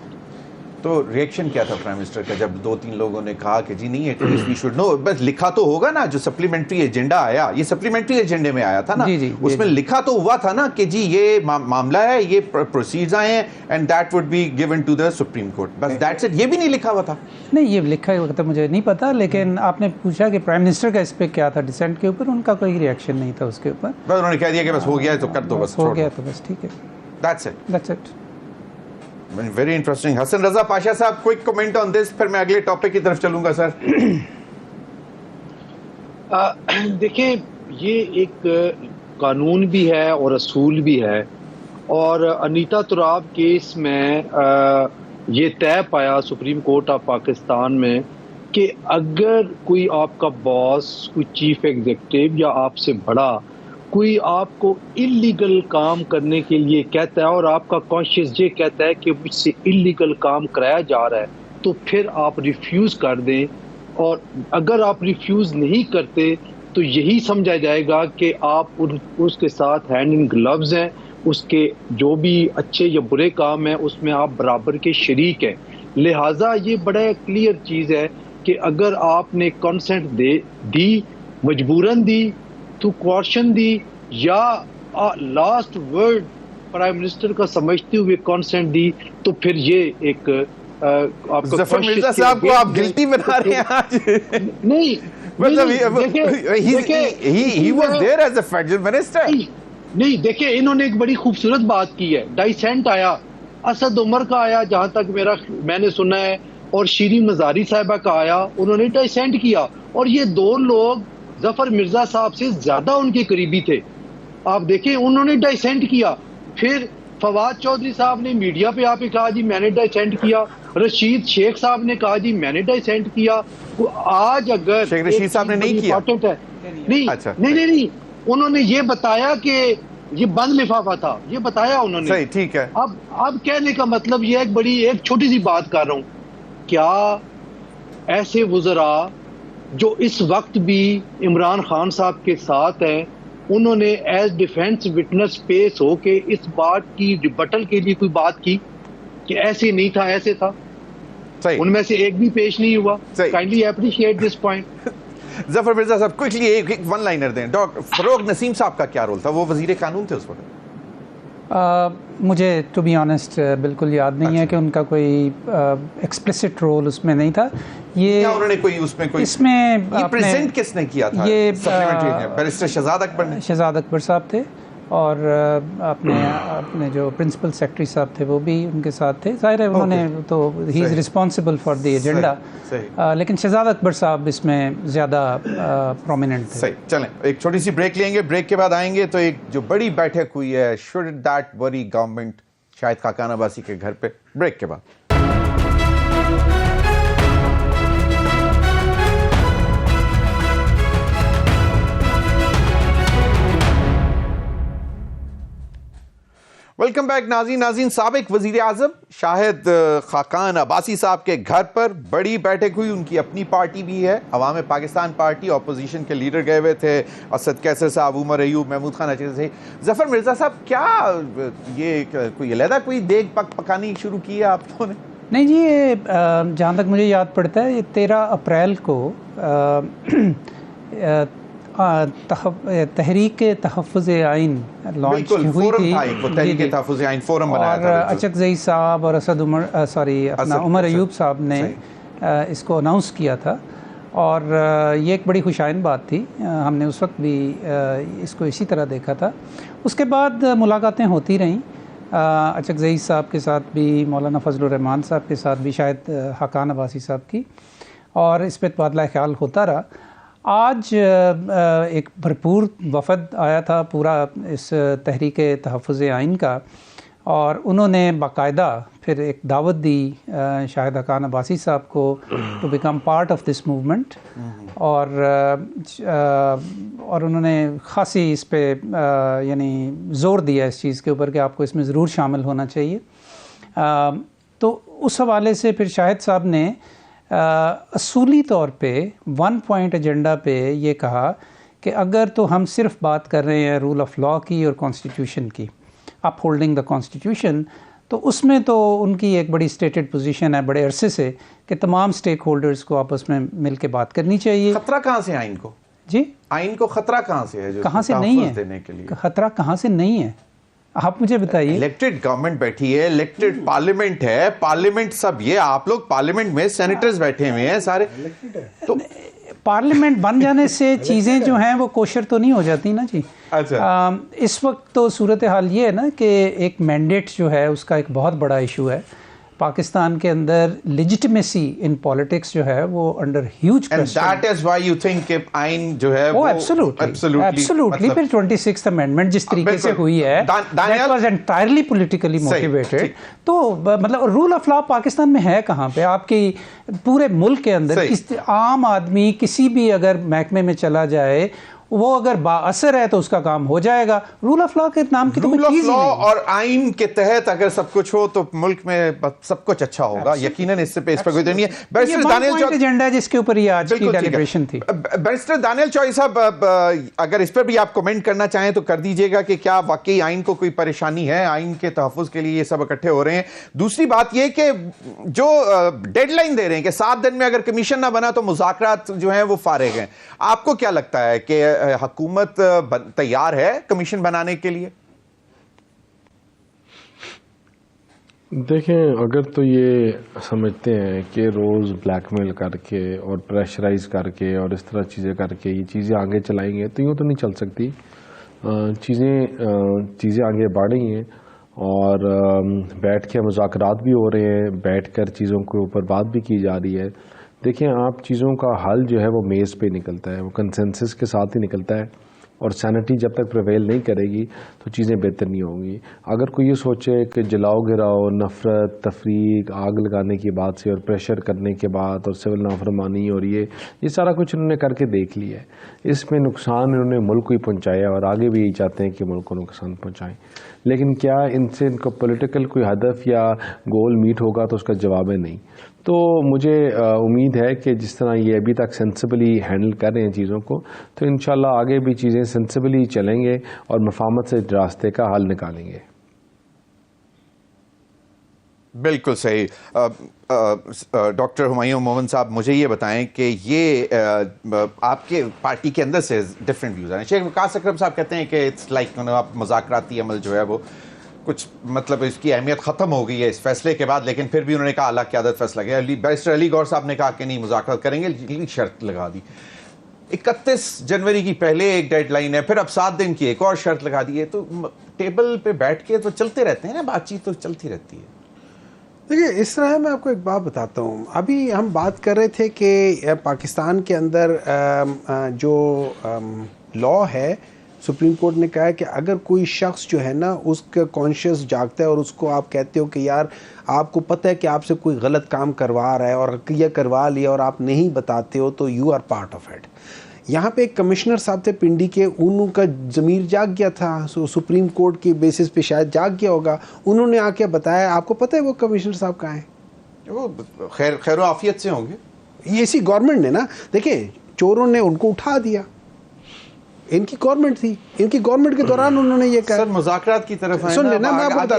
तो रिएक्शन क्या था प्राइम मिनिस्टर का जब 2-3 लोगों ने कहा कि जी नहीं एटलीस्ट वी शुड नो? बस लिखा तो होगा ना, जो सप्लीमेंट्री एजेंडा आया, ये सप्लीमेंट्री एजेंडे में आया था ना, उसमें लिखा तो हुआ था ना कि जी ये मामला है, ये प्रोसीड्स आए हैं and that would be given to the supreme court, बस दैट्स इट। ये भी नहीं लिखा हुआ था? नहीं, ये लिखा हुआ था मुझे नहीं पता, लेकिन आपने पूछा कि प्राइम मिनिस्टर का इस पर क्या था डिसेंट के ऊपर, उनका कोई रिएक्शन नहीं था उसके ऊपर, बस उन्होंने कह दिया कि बस हो गया तो कर दो, बस हो गया तो बस ठीक है, that's it. Very interesting. Hasan Raza Pasha sahab, quick comment on this, फिर मैं अगले टॉपिक की तरफ चलूंगा सर। देखिए, ये एक कानून भी है और असूल भी है, और अनीता तुराब केस में ये तय पाया सुप्रीम कोर्ट ऑफ पाकिस्तान में कि अगर कोई आपका बॉस, कोई चीफ एग्जीक्यूटिव या आपसे बड़ा कोई आपको इल्लीगल काम करने के लिए कहता है और आपका कॉन्शियस ये कहता है कि मुझसे इल्लीगल काम कराया जा रहा है, तो फिर आप रिफ्यूज़ कर दें। और अगर आप रिफ्यूज़ नहीं करते तो यही समझा जाएगा कि आप उसके साथ हैंड इन ग्लव्स हैं, उसके जो भी अच्छे या बुरे काम हैं उसमें आप बराबर के शरीक हैं। लिहाजा ये बड़ा क्लियर चीज़ है कि अगर आपने कंसेंट दी, मजबूरन दी, तो क्वेश्चन दी, या लास्ट वर्ड प्राइम मिनिस्टर का समझते हुए कंसेंट दी, तो फिर ये एक आपका जफर मिर्ज़ा साहब को आप गिल्टी बना रहे हैं आज। नहीं मतलब he was there as a federal minister। नहीं, देखिए इन्होंने एक बड़ी खूबसूरत बात की है, डाइसेंट आया, असद उमर का आया जहां तक मैंने सुना है, और शीरी मज़ारी साहिबा का आया, उन्होंने डाइसेंट किया, और ये 2 लोग जफर मिर्जा साहब से ज्यादा उनके करीबी थे। आप देखें, उन्होंने डाइसेंट किया। फिर फवाद चौधरी साहब ने मीडिया पे आके कहा जी मैंने डाइसेंट किया, रशीद शेख साहब ने कहा जी मैंने डाइसेंट किया। आज अगर शेख रशीद साहब ने नहीं किया, नहीं, अच्छा, नहीं, उन्होंने ये बताया कि ये बंद लिफाफा था, ये बताया उन्होंने, सही, ठीक है। अब कहने का मतलब ये एक छोटी सी बात कर रहा हूँ, क्या ऐसे वुज़रा जो इस वक्त भी इमरान खान साहब के साथ हैं, उन्होंने एज डिफेंस विटनेस पेश हो के इस बात की रिबटल के लिए कोई बात की कि ऐसे नहीं था, ऐसे था? सही। उनमें से एक भी पेश नहीं हुआ। सही। Kindly appreciate this point. Zafar Mirza साहब क्विकली एक वन लाइनर दें। डॉक्टर फरोग नसीम साहब का क्या रोल था? वो वजीर कानून थे उस वक्त। मुझे टू बी ऑनेस्ट बिल्कुल याद नहीं है कि उनका कोई एक्सप्लिसिट रोल उसमें नहीं था। ये क्या उन्होंने कोई उसमें कोई इसमें प्रेजेंट किसने किया था? ये बैरिस्टर शहजाद अकबर ने। शहजाद अकबर साहब थे और अपने जो प्रिंसिपल सेक्रेटरी साहब थे वो भी उनके साथ थे। जाहिर है उन्होंने तो he is responsible for the agenda, लेकिन शहजाद अकबर साहब इसमें ज़्यादा प्रोमिनेंट थे। सही। चलें एक छोटी सी ब्रेक लेंगे, ब्रेक के बाद आएंगे तो एक जो बड़ी बैठक हुई है शुड दैट वरी गवर्नमेंट, शायद खाकान अब्बासी के घर पे, ब्रेक के बाद। वेलकम बैक नाज़रीन। साबिक वजीर आजम शाहिद खाकान अब्बासी साहब के घर पर बड़ी बैठक हुई। उनकी अपनी पार्टी भी है, अवाम पाकिस्तान पार्टी। अपोजिशन के लीडर गए हुए थे, असद कैसर साहब, उमर अयूब, महमूद खान अचीज़। जफर मिर्जा साहब, क्या ये कोई अलहदा कोई देग पकानी शुरू की है आप लोगों ने? नहीं जी, ये जहाँ तक मुझे याद पड़ता है ये 13 अप्रैल को तहरीक तहफ़्फ़ुज़ आइन लॉन्च हुई थी। तहरीक तहफ़्फ़ुज़ आइन फोरम बनाया था और अचकज़ई साहब और उमर अयूब साहब ने इसको अनाउंस किया था और ये एक बड़ी खुशाइन बात थी। हमने उस वक्त भी इसको इसी तरह देखा था। उसके बाद मुलाकातें होती रहीं अचकज़ई साहब के साथ भी, मौलाना फजलुर रहमान साहब के साथ भी, शायद खाकान अब्बासी साहब की, और इस पर तबादला ख्याल होता रहा। आज एक भरपूर वफ़द आया था पूरा इस तहरीक तहफ़्फ़ुज़ आइन का, और उन्होंने बाकायदा फिर एक दावत दी शाहिद खाकान अब्बासी साहब को to become part of this movement, और उन्होंने ख़ासी इस पे यानी ज़ोर दिया इस चीज़ के ऊपर कि आपको इसमें ज़रूर शामिल होना चाहिए। तो उस हवाले से फिर शाहिद साहब ने असूली तौर पे 1 पॉइंट एजेंडा पे ये कहा कि अगर तो हम सिर्फ बात कर रहे हैं रूल ऑफ लॉ की और कॉन्स्टिट्यूशन की, अप होल्डिंग द कॉन्स्टिट्यूशन, तो उसमें तो उनकी एक बड़ी स्टेटेड पोजीशन है बड़े अरसे से कि तमाम स्टेक होल्डर्स को आपस में मिल के बात करनी चाहिए। खतरा कहाँ से आइन को? जी, आइन को खतरा कहाँ से है? जो कहाँ से नहीं है देने के लिए खतरा कहाँ से नहीं है, आप मुझे बताइए। इलेक्टेड गवर्नमेंट बैठी है, इलेक्टेड पार्लियामेंट है, पार्लियामेंट सब ये आप लोग पार्लियामेंट में सेनेटर्स बैठे हुए हैं सारे, तो पार्लियामेंट बन जाने से चीज़ें जो हैं वो कोशर तो नहीं हो जाती ना जी। अच्छा। इस वक्त तो सूरत हाल ये है ना कि एक मैंडेट जो है उसका एक बहुत बड़ा इशू है पाकिस्तान के अंदर। लेजिटिमेसी इन पॉलिटिक्स जो है वो under huge question. That is why you think कि आइन जो है वो एब्सोल्युटली फिर 26th अमेंडमेंट जिस तरीके से हुई है that was entirely politically motivated. तो मतलब रूल ऑफ लॉ पाकिस्तान में है कहाँ पे? आपकी पूरे मुल्क के अंदर आम आदमी किसी भी अगर महकमे में चला जाए, वो अगर बाअसर है तो उसका काम हो जाएगा। रूल ऑफ लॉ के नाम की तो कोई चीज ही नहीं। और आइन के तहत अगर सब कुछ हो तो मुल्क में सब कुछ अच्छा होगा, यकीनन। इस पे कोई नहीं है। बैरिस्टर दानियल चौई एजेंडा है जिसके ऊपर ये आज की डेलिब्रेशन थी। बैरिस्टर दानियल चौई साहब, अगर इस पर भी आप कमेंट करना चाहें तो कर दीजिएगा कि क्या वाकई आइन को कोई परेशानी है, आइन के तहफ़्फ़ुज़ के लिए ये सब इकट्ठे हो रहे हैं। दूसरी बात ये कि जो डेडलाइन दे रहे हैं कि 7 दिन में अगर कमीशन ना बना तो मुज़ाकरात जो हैं वो फारिग हैं, आपको क्या लगता है कि हुकूमत तैयार है कमीशन बनाने के लिए? देखें, अगर तो ये समझते हैं कि रोज़ ब्लैकमेल करके और प्रेशराइज करके और इस तरह चीज़ें करके ये चीज़ें आगे चलाएंगे तो यूँ तो नहीं चल सकती। चीज़ें आगे बढ़ रही हैं और बैठ के मुज़ाकरात भी हो रहे हैं, बैठ कर चीज़ों के ऊपर बात भी की जा रही है। देखिए, आप चीज़ों का हल जो है वो मेज़ पे निकलता है, वो कंसेंसस के साथ ही निकलता है, और सैनिटी जब तक प्रिवेल नहीं करेगी तो चीज़ें बेहतर नहीं होंगी। अगर कोई ये सोचे कि जलाओ गिराओ, नफ़रत, तफरीक, आग लगाने की बात से और प्रेशर करने के बाद और सिविल नाफरमानी और ये सारा कुछ उन्होंने करके देख लिया है, इसमें नुकसान उन्होंने मुल्क को ही पहुँचाया और आगे भी यही चाहते हैं कि मुल्क को नुकसान पहुँचाएँ। लेकिन क्या इनसे इनका पॉलिटिकल कोई हदफ या गोल मीट होगा? तो उसका जवाब है नहीं। तो मुझे उम्मीद है कि जिस तरह ये अभी तक सेंसिबली हैंडल कर रहे हैं चीज़ों को, तो इंशाल्लाह आगे भी चीज़ें सेंसिबली चलेंगे और मफाहमत से रास्ते का हल निकालेंगे। बिल्कुल सही। डॉक्टर हुमायूं मोमिन साहब, मुझे ये बताएं कि ये आपके पार्टी के अंदर से डिफरेंट व्यूज़ हैं। शेख वकास अकरम साहब कहते हैं कि इट्स लाइक आप मुज़ाकराती अमल जो है वो कुछ मतलब इसकी अहमियत ख़त्म हो गई है इस फैसले के बाद, लेकिन फिर भी उन्होंने कहा अल्लाह की आदत फैसला गया। बैरिस्टर अली गौर साहब ने कहा कि नहीं मुज़ाकरात करेंगे, लेकिन शर्त लगा दी 31 जनवरी की पहले एक डेडलाइन है, फिर अब 7 दिन की एक और शर्त लगा दी है। तो टेबल पे बैठ के तो चलते रहते हैं ना, बातचीत तो चलती रहती है। देखिए, इस तरह है, मैं आपको एक बात बताता हूँ। अभी हम बात कर रहे थे कि पाकिस्तान के अंदर जो लॉ है, सुप्रीम कोर्ट ने कहा है कि अगर कोई शख्स जो है ना उसका कॉन्शियस जागता है और उसको आप कहते हो कि यार आपको पता है कि आपसे कोई गलत काम करवा रहा है और यह करवा लिया और आप नहीं बताते हो, तो you are part of it. यहाँ पे एक कमिश्नर साहब थे पिंडी के, उनका ज़मीर जाग गया था, सुप्रीम कोर्ट की बेसिस पे शायद जाग गया होगा। उन्होंने आके बताया, आपको पता है वो कमिश्नर साहब कहाँ हैं? वो खैर आफियत से होंगे। ये इसी गवर्नमेंट ने ना, देखिए चोरों ने उनको उठा दिया, इनकी गवर्नमेंट थी, इनकी गवर्नमेंट के दौरान उन्होंने ये कहा। सर मुज़ाकरात की तरफ आए सुन लेना, मैं आपको बता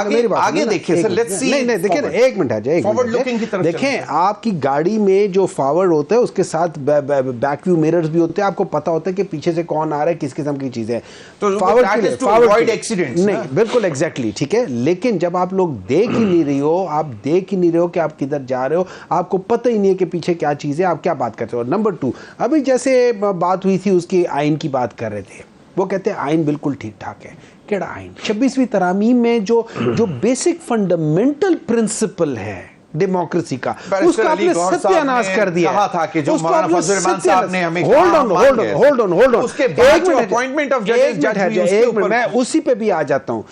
दूं, मेरी बात आगे देखिए सर, लेट्स सी। नहीं देखिए, एक मिनट आ जाए, फॉरवर्ड लुकिंग की तरफ देखें। आपकी गाड़ी में जो फॉरवर्ड होता है उसके साथ बैक व्यू मिरर्स भी होते हैं, आपको पता होता है कि पीछे से कौन आ रहा है, किस किस्म की चीजें। तो फॉरवर्ड एक्सीडेंट्स नहीं, बिल्कुल एग्जैक्टली ठीक है, लेकिन जब आप लोग देख ही नहीं रही हो, आप देख ही नहीं रहे हो कि आप किधर जा रहे हो, आपको पता ही नहीं है कि पीछे क्या चीज़ है, आप क्या बात करते हो। नंबर 2, अभी जैसे बात हुई थी उसकी आइन की बात कर रहे थे, वो कहते हैं आइन बिल्कुल ठीक ठाक है। केड़ा आइन? 26वीं तरामीम में जो बेसिक फंडामेंटल प्रिंसिपल है डेमोक्रेसी का, उसका आपने सत्यानाश कर दिया। कहा था कि जो मौलाना फजल रहमान साहब ने हमें होल्ड ऑन उसके बाद जो अपॉइंटमेंट ऑफ जज, मैं उसी पे भी आ जाता हूं।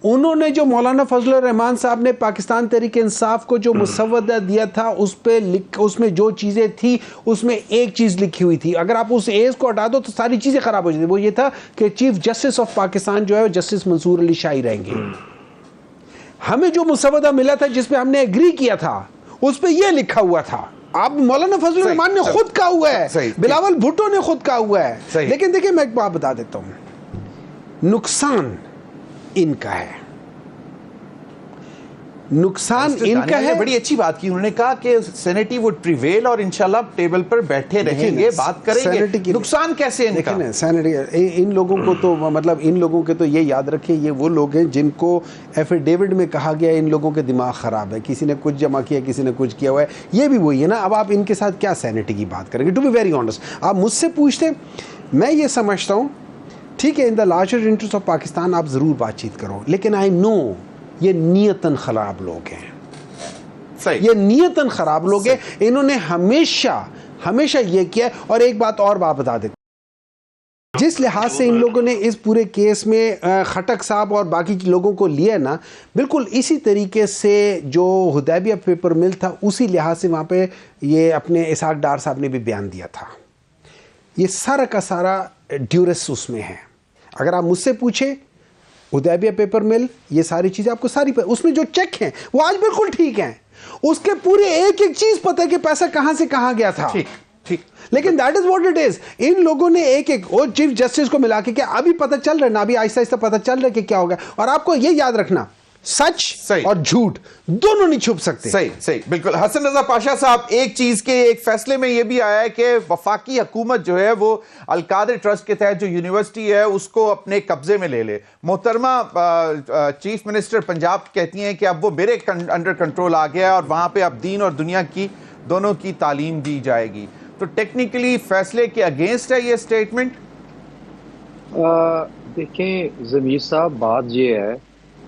उन्होंने जो मौलाना फजल रहमान साहब ने पाकिस्तान तहरीक इंसाफ को जो मुसव्वदा दिया था, उसमें जो चीज़ें थी उसमें एक चीज़ लिखी हुई थी, अगर आप उस एज को हटा दो तो सारी चीज़ें खराब हो जाती। वो ये था कि चीफ जस्टिस ऑफ पाकिस्तान जो है जस्टिस मंसूर अली शाही रहेंगे। हमें जो मुसव्वदा मिला था जिसपे हमने एग्री किया था, उस पर यह लिखा हुआ था। आप मौलाना फजल रहमान ने खुद कहा हुआ है, बिलावल भुट्टो ने खुद कहा हुआ है। लेकिन देखिए, मैं एक बात बता देता हूँ, नुकसान इनका है, नुकसान इनका है। बड़ी अच्छी बात की उन्होंने, कहा कि सेनेटी वुड प्रिवेल और इंशाल्लाह टेबल पर बैठे रहेंगे, बात करेंगे। नुकसान कैसे इनका? देखिए सेनेटी, इन लोगों को तो मतलब इन लोगों के तो ये याद रखिए, ये वो लोग हैं जिनको एफिडेविट में कहा गया इन लोगों के दिमाग खराब है, किसी ने कुछ जमा किया, किसी ने कुछ किया हुआ है। ये भी वही है ना। अब आप इनके साथ क्या सेनेटी की बात करेंगे? टू बी वेरी ऑनेस्ट, आप मुझसे पूछते, मैं ये समझता हूँ ठीक है, in the larger interest of Pakistan आप ज़रूर बातचीत करो, लेकिन आई नो ये नियतन ख़राब लोग हैं। ये नियतन ख़राब लोग हैं, इन्होंने हमेशा ये किया। और एक बात और बता देते, जिस लिहाज से इन लोगों ने इस पूरे केस में खटक साहब और बाकी लोगों को लिया ना, बिल्कुल इसी तरीके से जो हुदैबिया पेपर मिल था, उसी लिहाज से वहाँ पे ये अपने इसाक डार साहब ने भी बयान दिया था। ये सारा का सारा ड्यूरेस उसमें है। अगर आप मुझसे पूछे, हुदैबिया पेपर मिल, ये सारी चीज़ें आपको उसमें जो चेक हैं वो आज बिल्कुल ठीक हैं, उसके पूरे एक चीज़ पता है कि पैसा कहाँ से कहाँ गया था। ठीक, लेकिन that is what it is. इन लोगों ने एक और चीफ जस्टिस को मिला के क्या अभी पता चल रहा है ना, अभी आहिस्ता आहिस्ता पता चल रहा है कि क्या होगा। और आपको ये याद रखना, सच और झूठ दोनों नहीं छुप सकते। सही बिल्कुल। हसन रजा पाशा साहब, एक चीज के एक फैसले में यह भी आया है कि वफाकी हुकूमत जो है वो अलकादर ट्रस्ट के तहत जो यूनिवर्सिटी है उसको अपने कब्जे में ले ले। मोहतरमा चीफ मिनिस्टर पंजाब कहती हैं कि अब वो मेरे अंडर कंट्रोल आ गया और वहां पे अब दीन और दुनिया की दोनों की तालीम दी जाएगी। तो टेक्निकली फैसले के अगेंस्ट है ये स्टेटमेंट? देखें ज़मीर साहब, बात ये है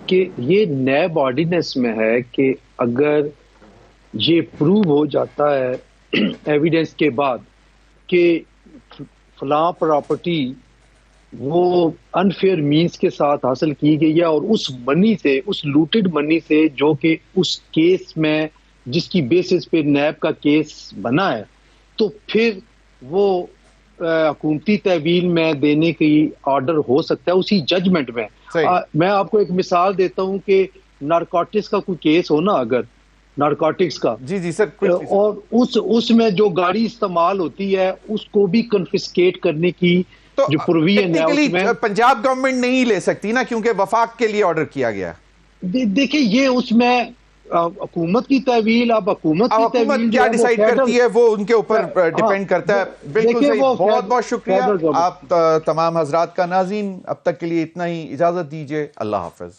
कि ये नैब ऑर्डिनेंस में है कि अगर ये प्रूव हो जाता है एविडेंस के बाद कि फलां प्रॉपर्टी वो अनफेयर मीन्स के साथ हासिल की गई है और उस मनी से, उस लूटेड मनी से जो कि उस केस में जिसकी बेसिस पे नैब का केस बना है, तो फिर वो हुकूमती तहवील में देने की ऑर्डर हो सकता है उसी जजमेंट में। मैं आपको एक मिसाल देता हूं कि नारकोटिक्स का कोई केस हो ना, अगर नारकोटिक्स का, जी सर, और उसमें जो गाड़ी इस्तेमाल होती है उसको भी कन्फिस्केट करने की तो जो प्रोविजन है उसमें पंजाब गवर्नमेंट नहीं ले सकती ना, क्योंकि वफाक के लिए ऑर्डर किया गया। देखिए ये उसमें हुकूमत की तहवील, अब हुकूमत अब की हुकूमत तहवील क्या जो है वो डिसाइड फेडरल- करती है वो उनके ऊपर हाँ, डिपेंड करता है। बिल्कुल देखिए, सही, वो बहुत बहुत शुक्रिया फेडरल गवर्नमेंट- आप तमाम हजरात का। नाज़रीन अब तक के लिए इतना ही, इजाजत दीजिए, अल्लाह हाफिज।